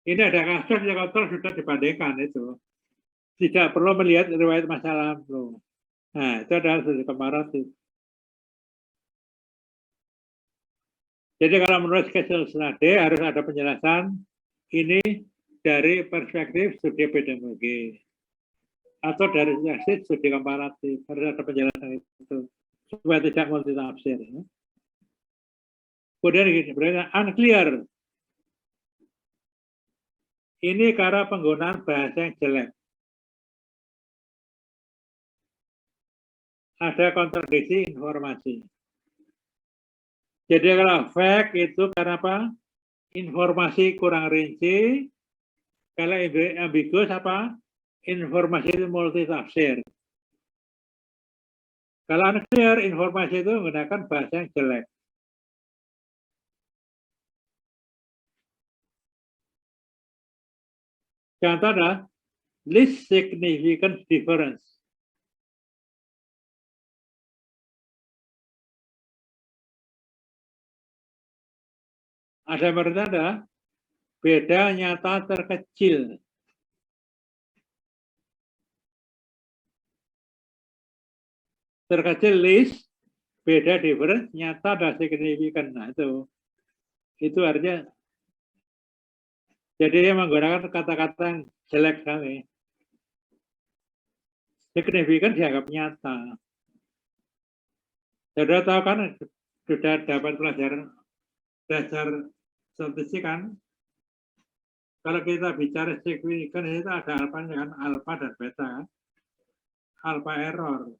Ini ada kasus yang kontrol sudah dibandingkan itu. Tidak perlu melihat riwayat masa lalu. Nah, itu adalah studi komparatif. Jadi kalau menurut case study harus ada penjelasan ini dari perspektif studi epidemiologi atau dari perspektif studi komparatif, harus ada penjelasan itu supaya tidak multitafsir. Kemudian berarti unclear. Ini karena penggunaan bahasa yang jelek. Ada kontradiksi informasi. Jadi kalau fake itu karena apa? Informasi kurang rinci. Kalau ambiguous apa? Informasi itu multitafsir. Kalau unclear, informasi itu menggunakan bahasa yang jelek. Contoh adalah least significant difference. Ada bertanda beda nyata terkecil. Terkecil least, beda difference, nyata dan signifikan. Nah itu artinya. Jadi dia menggunakan kata-kata yang jelek sekali. Signifikan dianggap nyata. Saudara tahu kan sudah dapat pelajaran dasar statistik kan? Kalau kita bicara signifikan itu ada alfa kan, alfa dan beta. Alfa error.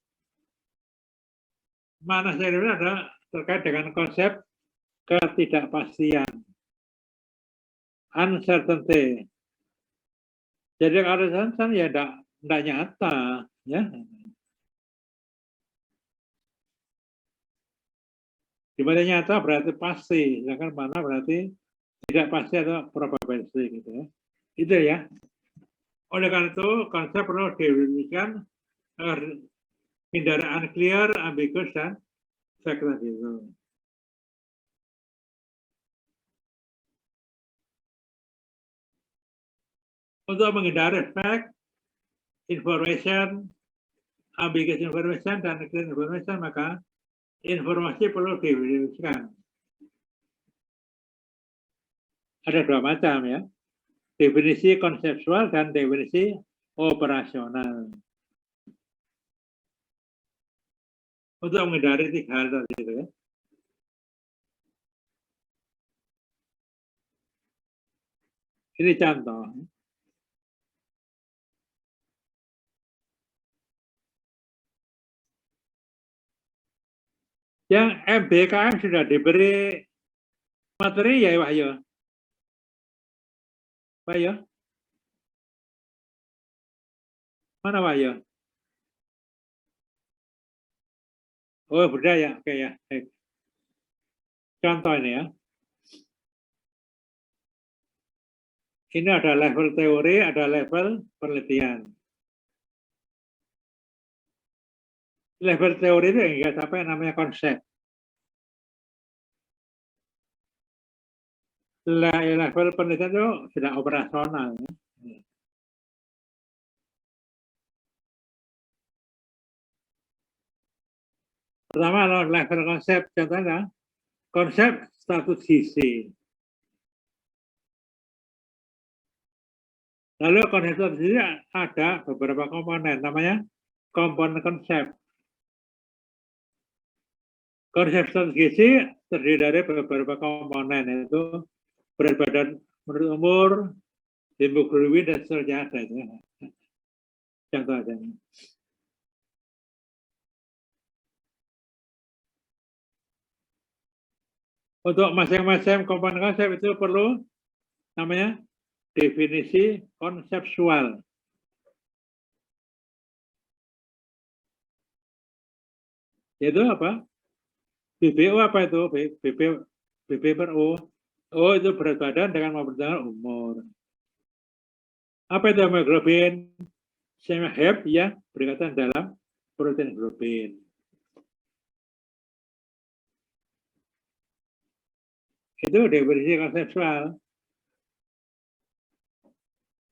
Mana signifikan ada terkait dengan konsep ketidakpastian. Uncertainty. Jadi kalau uncertainty ya tidak nyata, ya. Di mana nyata berarti pasti, sedangkan mana berarti tidak pasti atau probability gitu ya. Itu ya. Oleh karena itu konsep perlu didefinisikan hindari unclear, ambiguous dan fake itu. Untuk menghindari fake information, ambiguous information, dan clear information, maka informasi perlu didefinisikan. Ada dua macam ya, definisi konseptual dan definisi operasional. Untuk menghindari tiga hal tadi itu ya. Ini contoh. Yang MBKM sudah diberi materi ya Wahyu? Wahyu? Mana Wahyu? Oh budaya, oke ya. Contoh ini ya. Ini ada level teori, ada level penelitian. Level teori itu enggak sampai namanya konsep. Level penelitian itu sudah operasional. Pertama level konsep, contohnya konsep status gizi. Lalu konsep status gizi ada beberapa komponen, namanya komponen konsep. Konsep status gizi terdiri dari beberapa komponen, yaitu berat badan menurut umur, hemoglobin dan seterusnya ada. Contoh aja. Untuk masing-masing komponen konsep itu perlu namanya definisi konseptual. Yaitu apa? BBO apa itu? BB per O. O itu berat badan dengan mempertimbangkan umur. Apa itu hemoglobin? Sama Hep yang berkaitan dalam protein globin. Itu definisi konseptual.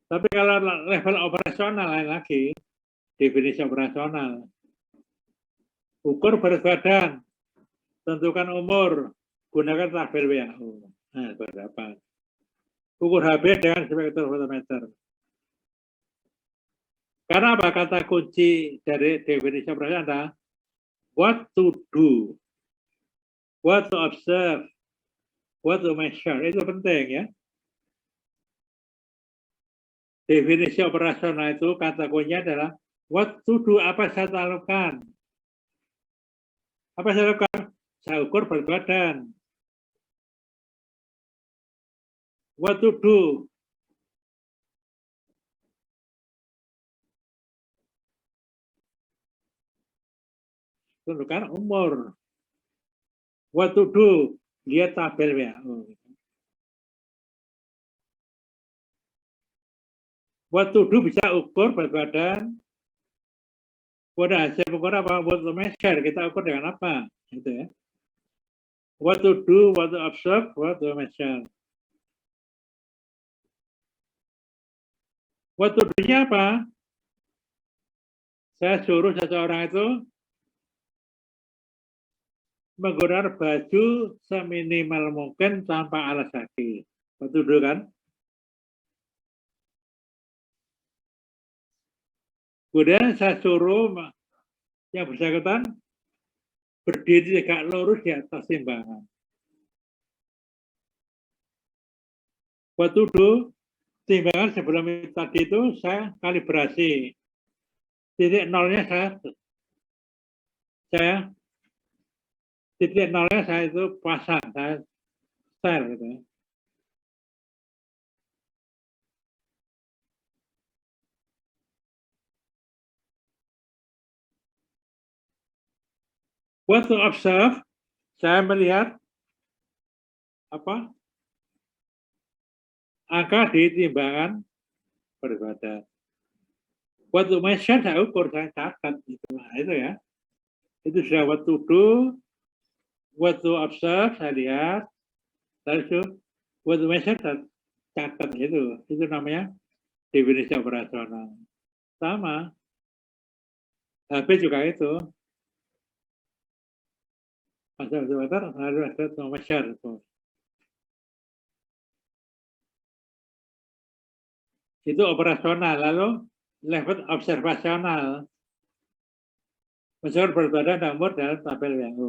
Tapi kalau level operasional lain lagi, definisi operasional. Ukur berat badan, tentukan umur, gunakan tabel WHO. Nah, berapa? Ukur HB dengan spektrofotometer. Karena apa? Kata kunci dari definisi operasional adalah what to do, what to observe, what to measure. Itu penting ya. Definisi operasional itu kata kuncinya adalah what to do, apa saya lakukan. Apa saya lakukan? Saya ukur berat badan. What to do? Tentukan umur. What to do? Lihat tabel WHO. What to do bisa ukur berat badan. Pada hasil ukur apa? What to measure, kita ukur dengan apa? Gitu ya. What to do, what to observe, what to measure. What to do-nya apa? Saya suruh seseorang itu menggunakan baju seminimal mungkin tanpa alas kaki. What to do kan? Kemudian saya suruh yang bersangkutan berdiri tegak lurus di atas timbangan. What to do? Timbangan sebelum tadi itu saya kalibrasi. Titik nolnya saya titik nolnya saya itu pasang, saya style gitu ya. What to observe? Saya melihat apa? Angka di timbangan berat badan. What to measure saya ukur, saya catat gitu. Nah, itu ya. Itu sudah what to do, what to observe saya lihat, lalu what to measure saya catat itu. Itu namanya definisi operasional. Sama. HP juga itu. Observator harus ada to measure. Itu operasional. Lalu level observasional. Measure berat badan dan umur dalam tabel WHO.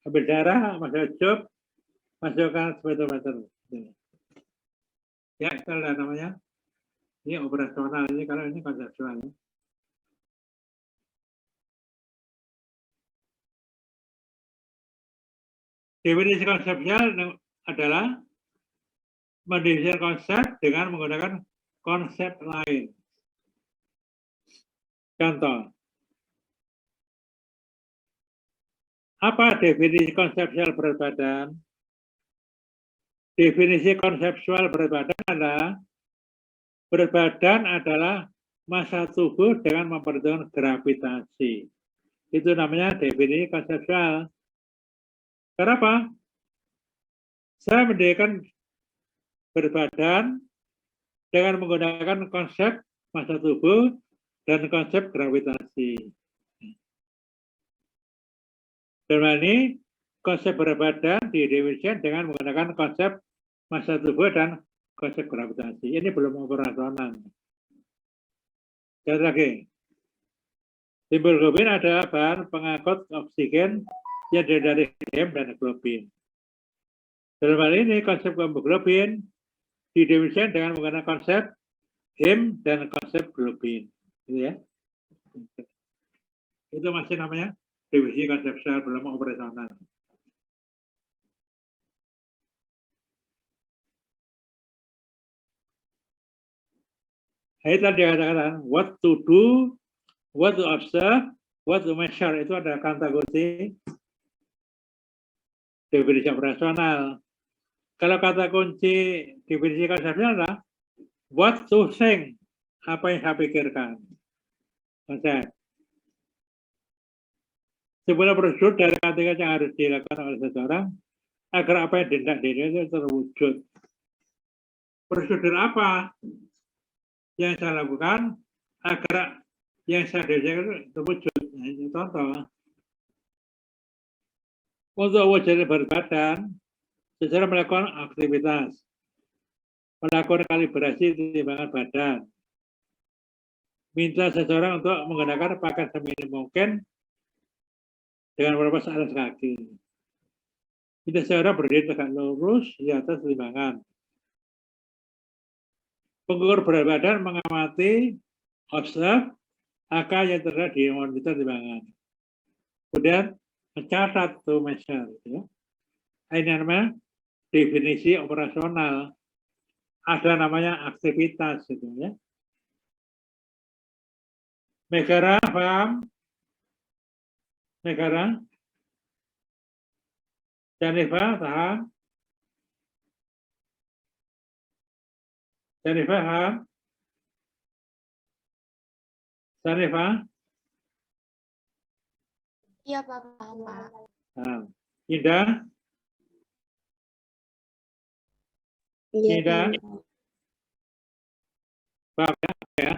Ambil darah, masuk job, masukkan spektrometer. Ya, itu adalah namanya. Ini operasional, ini kalau ini konseptual. Definisi konseptual adalah mendefinisikan konsep dengan menggunakan konsep lain. Contoh. Apa definisi konseptual berat badan? Definisi konseptual berat badan adalah berat badan adalah massa tubuh dengan memperhitungkan gravitasi. Itu namanya definisi konseptual. Kenapa? Saya mendirikan berat badan dengan menggunakan konsep massa tubuh dan konsep gravitasi. Dalam hal ini, konsep berat badan didefinisikan dengan menggunakan konsep massa tubuh dan konsep gravitasi. Ini belum operasional. Sekali lagi, hemoglobin adalah bahan pengangkut oksigen yang dari hem dan globin. Dalam hal ini, konsep hemoglobin didefinisikan dengan menggunakan konsep hem dan konsep globin. Gitu ya. Itu masih namanya definisi konseptual belum operasional. Itu tadi katakan what to do, what to observe, what to measure, itu ada kata kunci definisi operasional. Kalau kata kunci definisi konseptual adalah what to think, apa yang saya pikirkan. Konsep. Sebuah prosedur dari ketiga yang harus dilakukan oleh seseorang agar apa yang dihendak dirinya itu terwujud. Prosedur apa yang saya lakukan agar yang saya dirinya terwujud? Nah, ini contoh. Untuk wujud berat badan, seseorang melakukan aktivitas, melakukan kalibrasi timbangan badan, minta seseorang untuk menggunakan pakaian seminim mungkin dengan melepas alas kaki. Minta seseorang berdiri tegak lurus di atas timbangan. Pengukur berat badan mengamati, observe, angka yang terdapat di monitor timbangan. Kemudian mencatat to measure. Ya. Ini namanya definisi operasional. Ada namanya aktivitas. Gitu, ya. Megara, paham? Megara? Janifa, paham? Janifa, paham? Janifa? Iya, Pak. Paham, Pak. Paham. Indah? Iya, Indah? paham. Paham ya?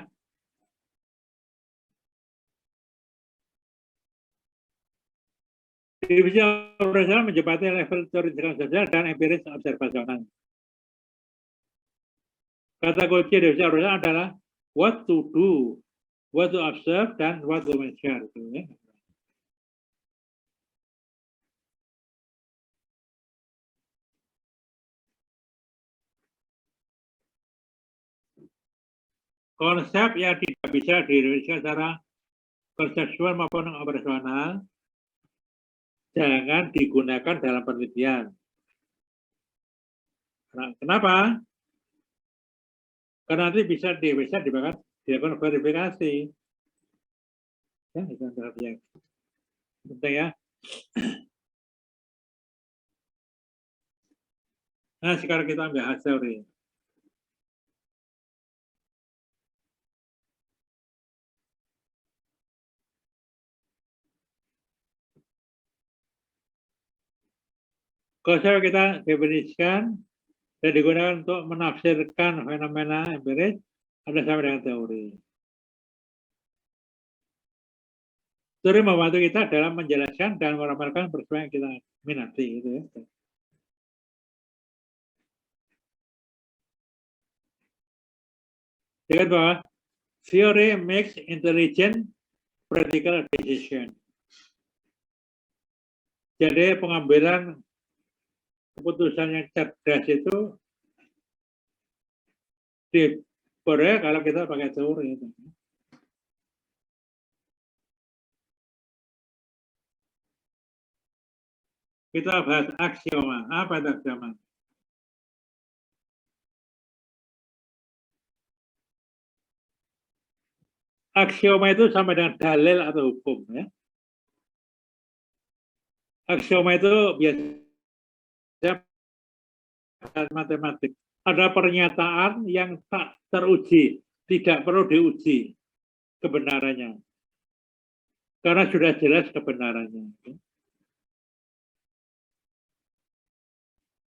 Divisi operasional menjembatani level teori sosial dan empiris observasional. Kata kunci divisi operasional adalah what to do, what to observe, dan what to measure. Ya. Konsep yang tidak bisa direalisasikan secara konseptual maupun operasional jangan digunakan dalam penelitian. Kenapa? Karena nanti bisa dilakukan verifikasi. Ya, itu yang penting ya. Nah, sekarang kita ambil hasil teori. Konsep kita definisikan dan digunakan untuk menafsirkan fenomena empiris ada sama dengan teori. Teori membantu kita dalam menjelaskan dan meramalkan peristiwa yang kita minati. Gitu ya. Ingat bahwa theory makes intelligent practical decision. Jadi pengambilan keputusan yang cerdas itu diperoleh kalau kita pakai teori. Kita bahas aksioma. Apa itu aksioma? Aksioma itu sama dengan dalil atau hukum. Ya. Aksioma itu biasanya matematik. Ada pernyataan yang tak teruji, tidak perlu diuji kebenarannya. Karena sudah jelas kebenarannya.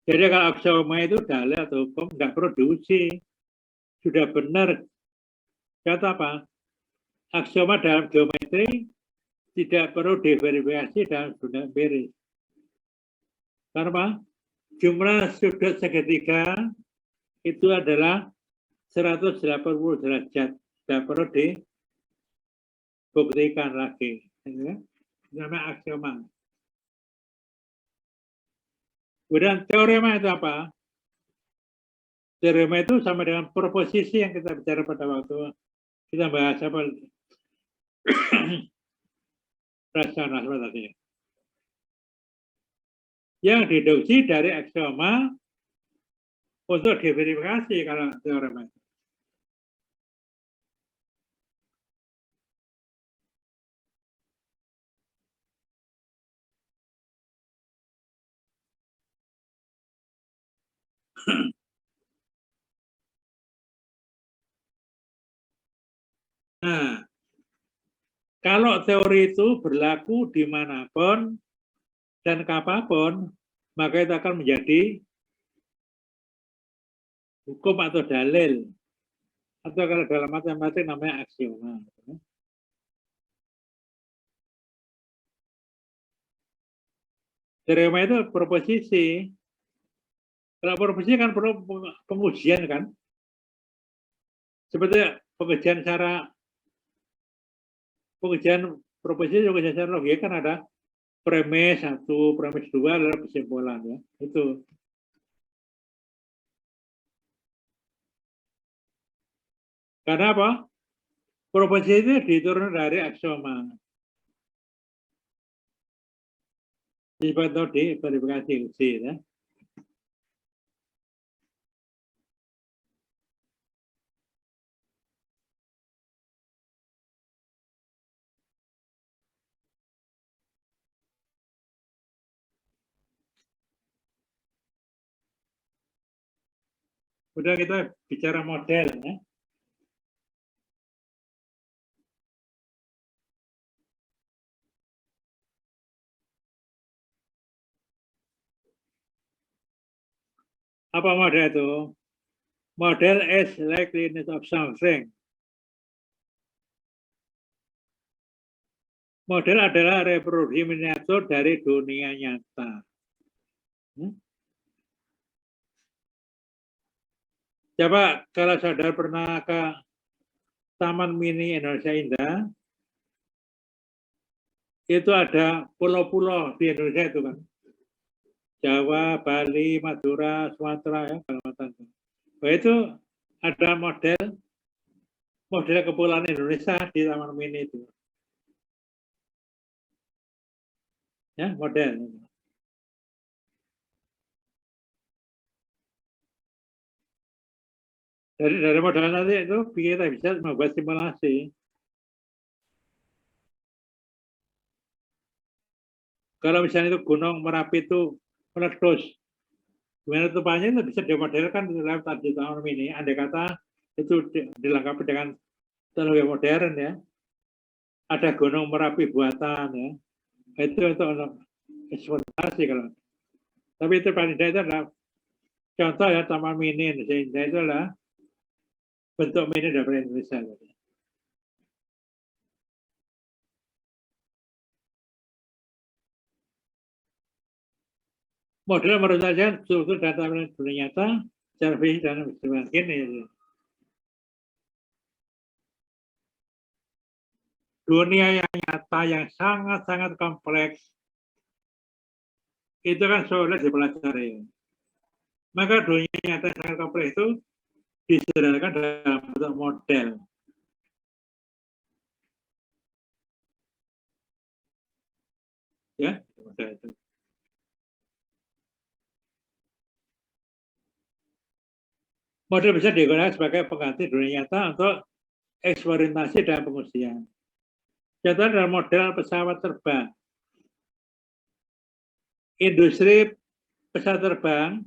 Jadi kalau aksioma itu dalil atau hukum, nggak perlu diuji. Sudah benar. Contoh apa? Aksioma dalam geometri tidak perlu diverifikasi dalam dunia empiris. Karena jumlah sudut segitiga itu adalah 180 derajat. Tidak perlu dibuktikan lagi. Itu namanya aksioma. Kemudian teorema itu apa? Teorema itu sama dengan proposisi yang kita bicara pada waktu kita bahas apa? rasional tadi. Yang deduksi dari aksioma untuk diverifikasi kalau teorema. Nah, kalau teori itu berlaku dimanapun dan kapanpun, maka itu akan menjadi hukum atau dalil. Atau kalau dalam matematik namanya aksioma. Teorema itu proposisi. Kalau proposisi kan perlu pengujian kan. Seperti pengujian proposisi juga secara logika kan ada premis 1, premis 2, lalu kesimpulan ya. Itu. Karena apa? Proposisi itu diturunkan dari aksioma. Dibantu di verifikasi uji ya. Udah kita bicara model ya. Apa model itu? Model is likeliness of something. Model adalah reproduksi miniatur dari dunia nyata. Coba kalau saudara pernah ke Taman Mini Indonesia Indah, itu ada pulau-pulau di Indonesia itu kan. Jawa, Bali, Madura, Sumatera, ya, Kalimantan. Nah, itu ada model kepulauan Indonesia di Taman Mini itu. Ya, model. Dari model nanti itu kita bisa membuat simulasi. Kalau misalnya itu Gunung Merapi itu meletus, gimana tumpahnya itu bisa dimodelkan di dalam tadi tahun ini. Andai kata itu dilengkapi dengan teknologi modern ya. Ada Gunung Merapi buatan ya. Itu untuk eksploitasi kalau. Tapi itu paling tidak itu adalah contoh ya Taman Mini Indonesia Indah itu adalah bentuk mini dari Indonesia. Model menurut saya struktur data dunia nyata, secara fisik dan semakin ini. Dunia yang nyata yang sangat-sangat kompleks itu kan sulit dipelajari. Maka dunia nyata yang sangat kompleks itu disederhanakan dalam bentuk model. Ya, model itu. Model bisa digunakan sebagai pengganti dunia nyata untuk eksperimentasi dan pengujian. Contohnya dalam model pesawat terbang. Industri pesawat terbang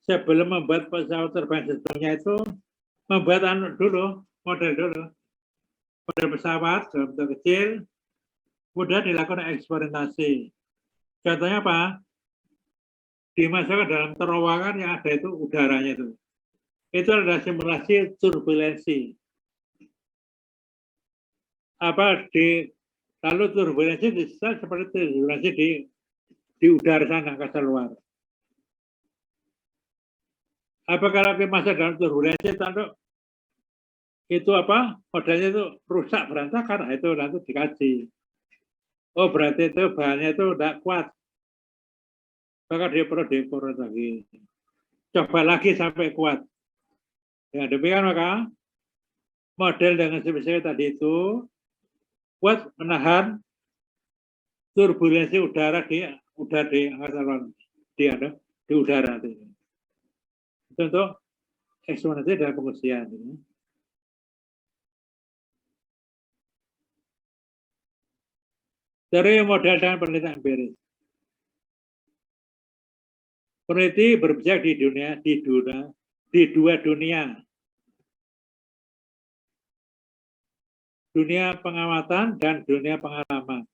sebelum membuat pesawat terbang sebelumnya itu membuat model dulu. Model pesawat dalam bentuk kecil, kemudian dilakukan eksperimentasi. Contohnya apa? Dimasukkan dalam terowongan yang ada itu udaranya itu. Itu adalah simulasi turbulensi. Lalu turbulensi bisa seperti turbulensi di udara sana, angkasa luar. Apa kalau masuk dalam turbulensi itu apa? Modelnya itu rusak berantakan, itu nanti dikaji. Oh berarti itu bahannya itu tidak kuat. Maka dia perlu diukur lagi. Coba lagi sampai kuat. Ya demikian maka model dengan spesifikasi tadi itu kuat menahan turbulensi udara di angkasa luar di udara itu untuk eksponensi dan pengungsian. Dari model dan penelitian empiris. Peneliti berpijak di dua dunia. Dunia pengamatan dan dunia pengalaman.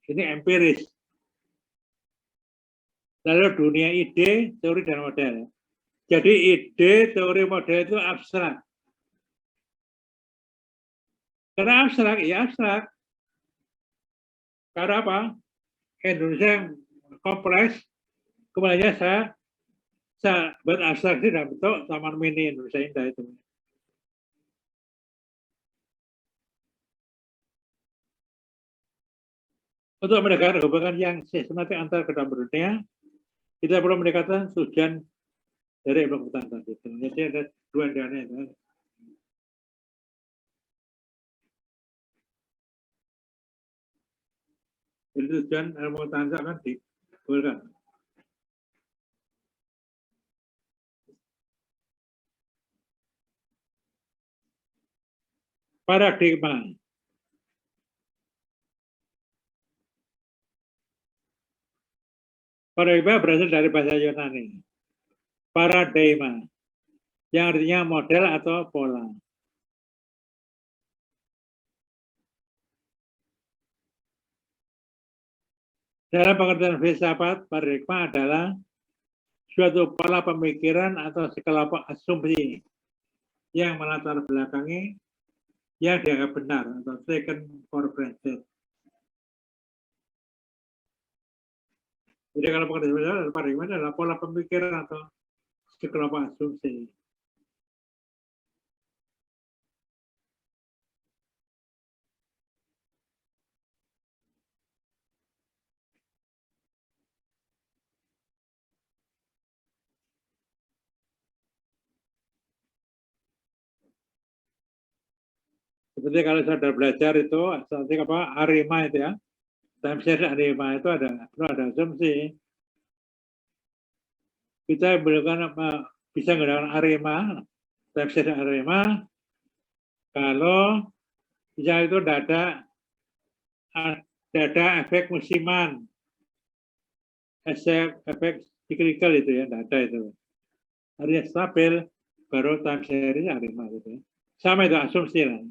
Ini empiris. Lalu dunia ide, teori dan model. Jadi ide, teori, model itu abstrak. Karena abstrak, ya abstrak. Karena apa? Indonesia yang kompleks, kemudian saya buat abstraksi dalam bentuk Taman Mini Indonesia Indah itu. Untuk menegakkan hubungan yang sistematik antar kedua dunia, kita perlu mendekatkan tujuan dari ilmu pengetahuan tadi. Jadi ada dua dunia itu. Jadi tujuan ilmu pengetahuan akan dibolehkan. Paradigma. Paradigma berasal dari bahasa Yunani. Paradigma, yang artinya model atau pola. Dalam pengertian filsafat, paradigma adalah suatu pola pemikiran atau sekelompok asumsi yang melatar belakangi yang dianggap benar atau taken for granted. Jadi kalau pengertian paradigma adalah pola pemikiran atau sekelompok asumsi. Seperti kalau saudara belajar itu, nanti apa arima itu ya, time series arima itu ada asumsi. Kita bisa menggunakan arima, time series arima, kalau bisa itu ada efek musiman, efek cyclical itu ya, tidak ada itu. Artinya stabil, baru time series arima gitu. Sama itu asumsi lah.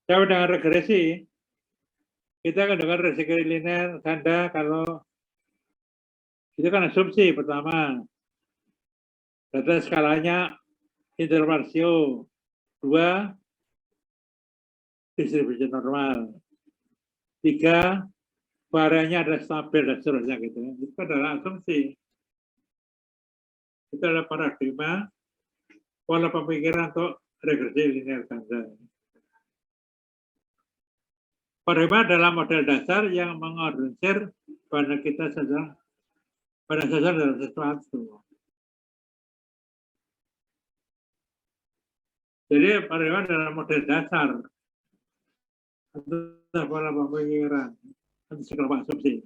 Kalau dengan regresi, kita akan dengan regresi linear ganda kalau itu kan asumsi pertama. Data skalanya interval rasio 2 distribusi normal. 3 variannya ada stabil dan seterusnya gitu. Itu adalah asumsi. Itu adalah paradigma pola pemikiran untuk regresi linear ganda. Paradigma adalah model dasar yang mengorganisir pada kita saja dalam sesuatu. Jadi paradigma adalah model dasar untuk pola pemikiran untuk sekelompok asumsi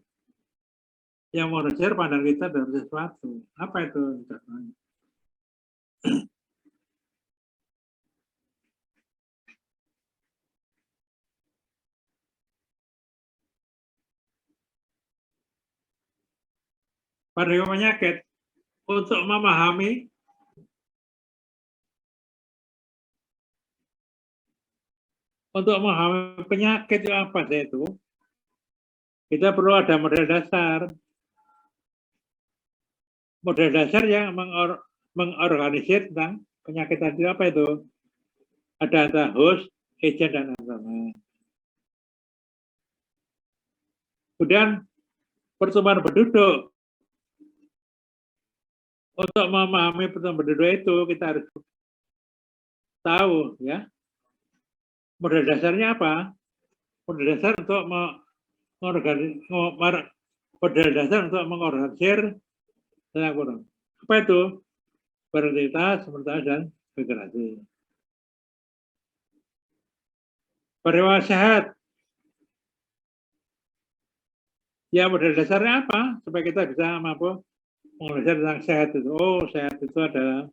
yang mengorganisir pandangan kita dalam sesuatu. Apa itu? Paradigma penyakit untuk memahami penyakit itu apa sih itu, kita perlu ada model dasar. Model dasar yang mengorganisir tentang penyakit tadi apa itu? Ada host, agent, dan ancaman. Kemudian pertumbuhan penduduk. Untuk memahami pertumbuhan penduduk itu kita harus tahu ya. Model dasarnya apa? Model dasar untuk mengorganisir tentang apa itu? Varietas, sementara dan migrasi. Paradigma sehat Ya model dasarnya apa? Supaya kita bisa mampu mengulasnya tentang sehat itu. Oh, sehat itu adalah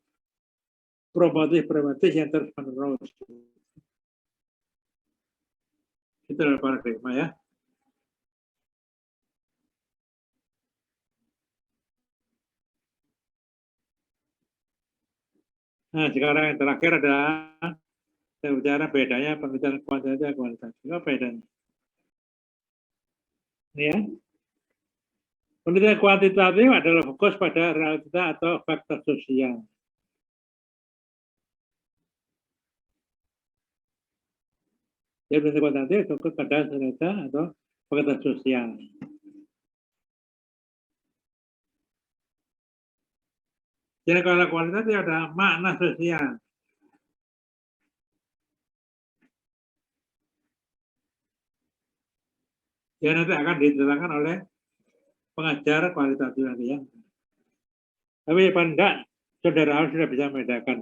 promotif yang terus menerus. Itu adalah paradigma ya. Nah, sekarang yang terakhir adalah saya bicara bedanya penelitian kuantitatif dan kualitatif. Apa bedanya? Ini ya. Penelitian kuantitatif adalah fokus pada realita atau faktor sosial. Jadi penelitian kuantitatif fokus pada realita atau faktor sosial. Jadi kalau kualitatif ada makna sosial. Yang nanti akan diterangkan oleh pengajar kualitatif nanti ya. Tapi paling enggak, saudara harus sudah bisa membedakan.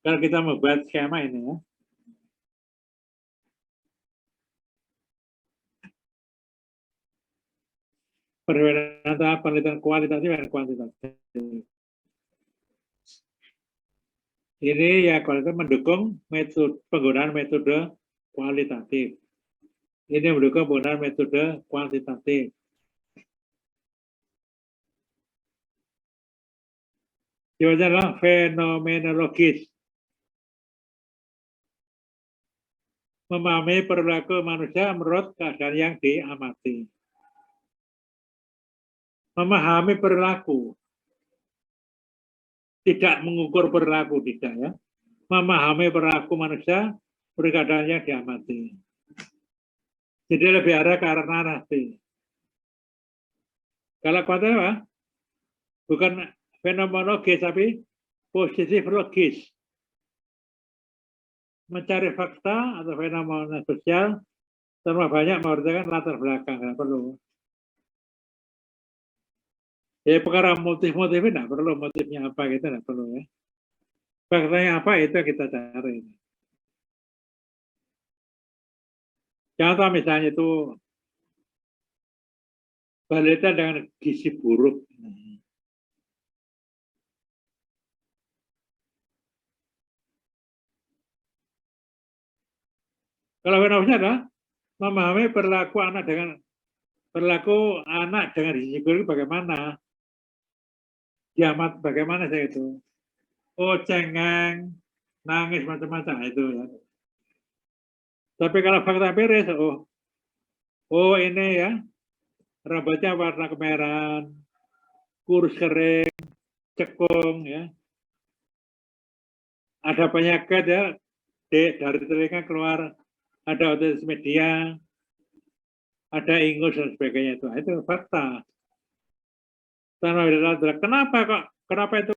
Kalau kita membuat skema ini ya. Perbedaan antara penelitian kualitatif dan kuantitatif. Ini ya kualitatif mendukung metode penggunaan metode kualitatif. Ini mendukung penggunaan metode kuantitatif. Jawabannya adalah fenomenologis. Memahami perilaku manusia menurut keadaan yang diamati. Memahami perilaku. Tidak mengukur perilaku, tidak ya. Memahami perilaku manusia menurut keadaan yang diamati. Jadi lebih arah ke arah narasi. Kalau kuantitatif apa? Bukan fenomenologis, tapi positif logis. Mencari fakta atau fenomena sosial terlalu banyak mengerjakan latar belakang, nggak perlu. Ya perkara motif-motif tidak perlu, motifnya apa gitu nggak perlu ya. Faktanya apa itu kita cari. Contoh misalnya itu balita dengan gizi buruk. Kalau fenomena adalah memahami perilaku anak dengan gizi buruk bagaimana, diamat bagaimana saya itu. Oh cengeng, nangis macam-macam itu ya. Tapi kalau fakta beres, oh ini ya, rambutnya warna kemerahan, kurus kering, cekung ya. Ada penyakit ya, dari telinga keluar, ada otitis media, ada ingus dan sebagainya itu fakta. Kenapa itu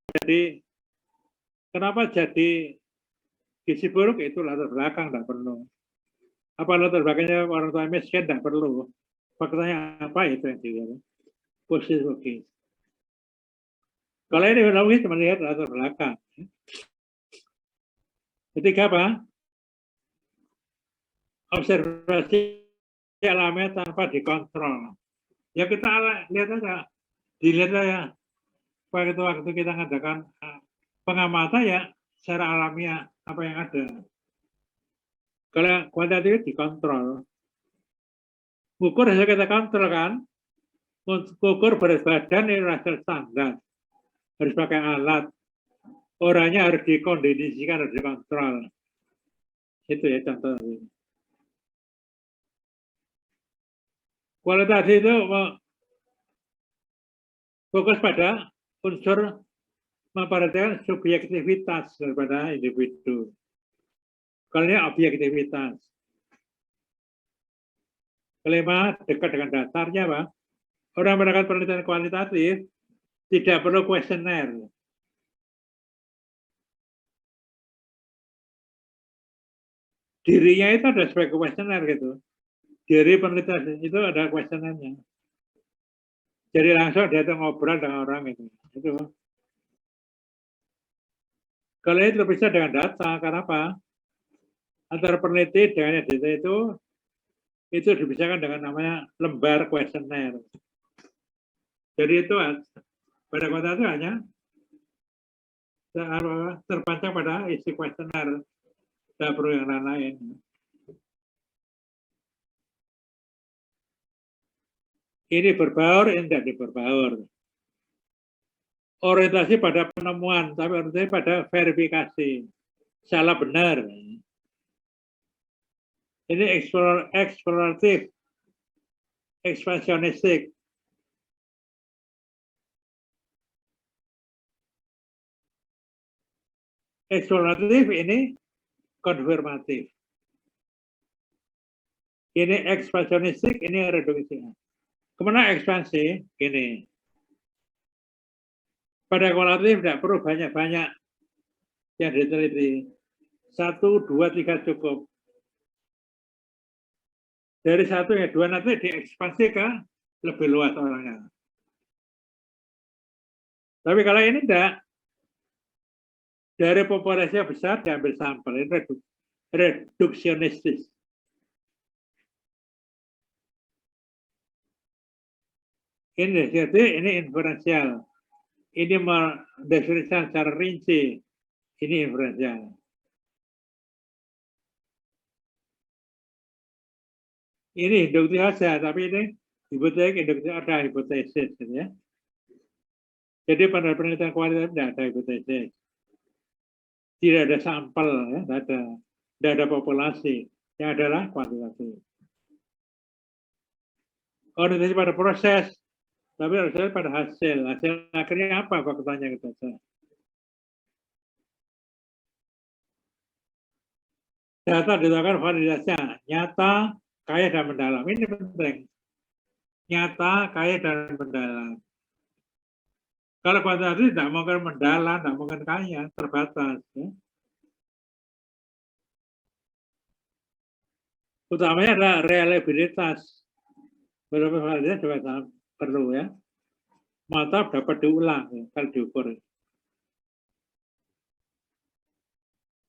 jadi gizi buruk itu latar belakang tidak perlu. Apa latar belakangnya orang tua miskin tidak perlu. Faktanya apa itu yang dilihat. Positif logis. Kalau ini logis cuma lihat latar belakang. Ketiga apa? Observasi alamiah tanpa dikontrol. Ya kita lihat aja, dilihat aja. Waktu kita mengadakan pengamatan ya secara alamiah apa yang ada. Kalau kuantitatif dikontrol. Ukur hasil kita kontrol kan. Ukur berat badan ini hasil standar. Harus pakai alat. Orangnya harus dikondisikan, harus dikontrol. Itu ya contoh. Kualitatif itu fokus pada unsur memperhatikan subjektivitas daripada individu. Kalau ini objektivitas. Kelima, dekat dengan dasarnya, Pak. Orang melakukan penelitian kualitatif tidak perlu kuesioner. Dirinya itu ada sebagai kuesioner gitu. Diri penelitian itu ada kuesionernya. Jadi langsung dia tuh ngobrol dengan orang itu. Kalau itu bisa dengan data, karena apa? antara peneliti dengan data itu dipisahkan dengan namanya lembar kuesioner. Jadi itu pada kuota itu hanya terpancang pada isi kuesioner, tidak perlu yang lain-lain. Ini berbaur, ini tidak berbaur. Orientasi pada penemuan, tapi orientasi pada verifikasi. Salah benar. Ini eksploratif, ekspansionistik. Eksploratif ini konfirmatif. Ini ekspansionistik, ini reduksi. Kemana ekspansi? Gini. Pada kualitatif tidak perlu banyak-banyak yang diteliti. 1, 2, 3 cukup. Dari 1 ya 2 nanti diekspansi ke lebih luas orangnya. Tapi kalau ini tidak, dari populasi yang besar diambil sampel, ini reduksionistis. Ini jadi ini inferensial. Ini mendefinisikan secara rinci. Ini inferensial. Ini induktif saja, tapi ini hipotetik, induktif ada hipotesis, gitu ya. Jadi pada penelitian kualitatif tidak ada hipotesis, tidak ada sampel, ya, tidak ada populasi, yang adalah kuantitatif. Orientasi pada proses, tapi orientasi pada hasil. Hasil akhirnya apa faktanya kita baca. Data ditawarkan validasinya nyata, kaya dan mendalam. Ini penting. Nyata, kaya dan mendalam. Kalau kuantitatif tidak mungkin mendalam, tidak mungkin kaya, terbatas. Ya. Utamanya adalah reliabilitas. Beberapa validasi juga sangat perlu ya. Mata dapat diulang ya, kalau diukur.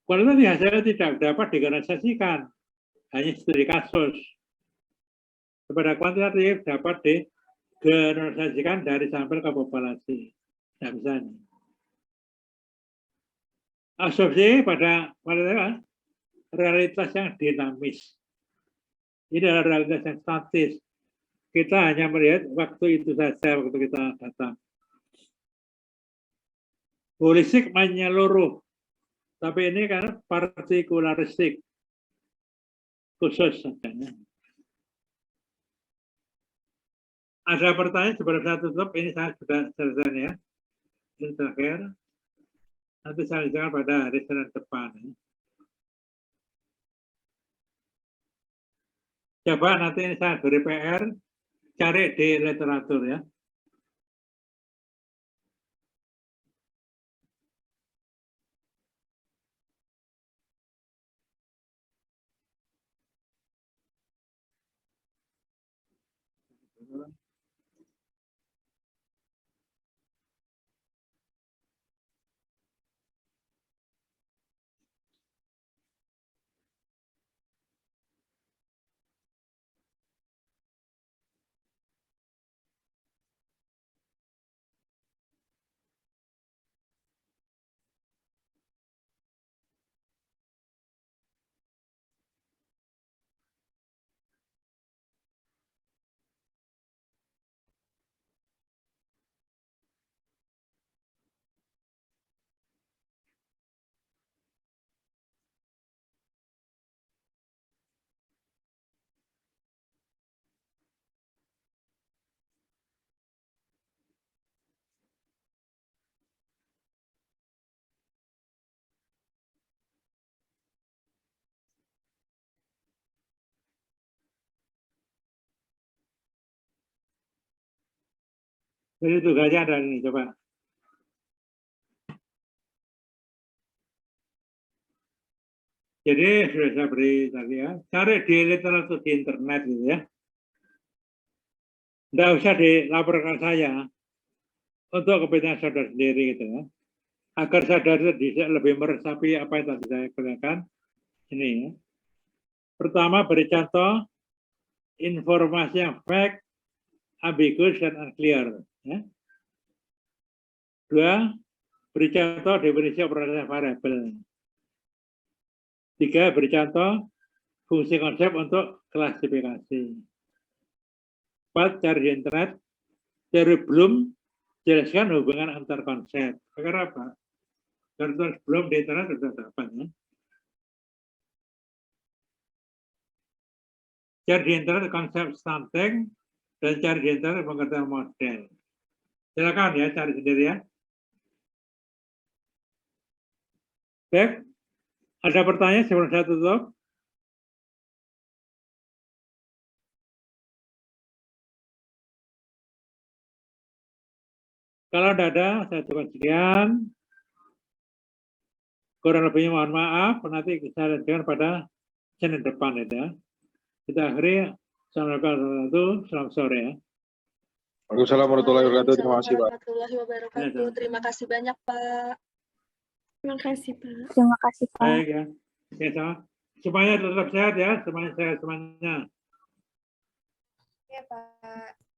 Kualitatif hasilnya tidak dapat digeneralisasikan, hanya studi kasus. Kepada kuantitatif dapat digeneralisasikan dari sampel ke populasi. Nah, misalnya. Asumsi pada kualitatif realitas yang dinamis. Ini adalah realitas yang statis. Kita hanya melihat waktu itu saja, waktu kita datang. Holistik menyeluruh. Tapi ini kan partikularistik. Khusus saja. Ada pertanyaan sebelum saya tutup, ini saya sudah selesai ya. Ini terakhir. Nanti saya lanjutkan pada hari Senin depan. Ya. Coba nanti ini saya beri PR, cari di literatur ya. Jadi tugasnya ada ini, coba. Jadi sudah saya beri tadi ya, cari di literatur di internet gitu ya. Tidak usah dilaporkan saya untuk kepentingan saudara sendiri gitu ya. Agar saudara bisa lebih meresapi apa yang tadi saya katakan ini ya. Pertama, beri contoh informasi yang fact, ambigus, dan unclear. Ya. Dua, beri contoh definisi operasi variabel. Tiga, beri contoh fungsi konsep untuk klasifikasi. Empat, cari di internet. Cari belum, jelaskan hubungan antar konsep. Karena apa? Karena sebelum di internet sudah dapat. Ya. Cari di internet konsep stunting dan cari di internet pengertian model. Silakan ya, cari sendiri ya. Baik, ada pertanyaan sebelum saya tutup? Kalau tidak ada, saya cukup sekian. Kurang lebihnya mohon maaf, nanti saya lanjutkan pada Senin depan ya. Kita akhiri. Assalamualaikum, selamat sore ya. Waalaikumsalam warahmatullahi wabarakatuh. Terima kasih, Pak. Warahmatullahi wabarakatuh. Terima kasih banyak, Pak. Terima kasih, Pak. Terima kasih, Pak. Baik ya. Oke, semuanya tetap sehat ya, semuanya sehat semuanya. Ya, Pak.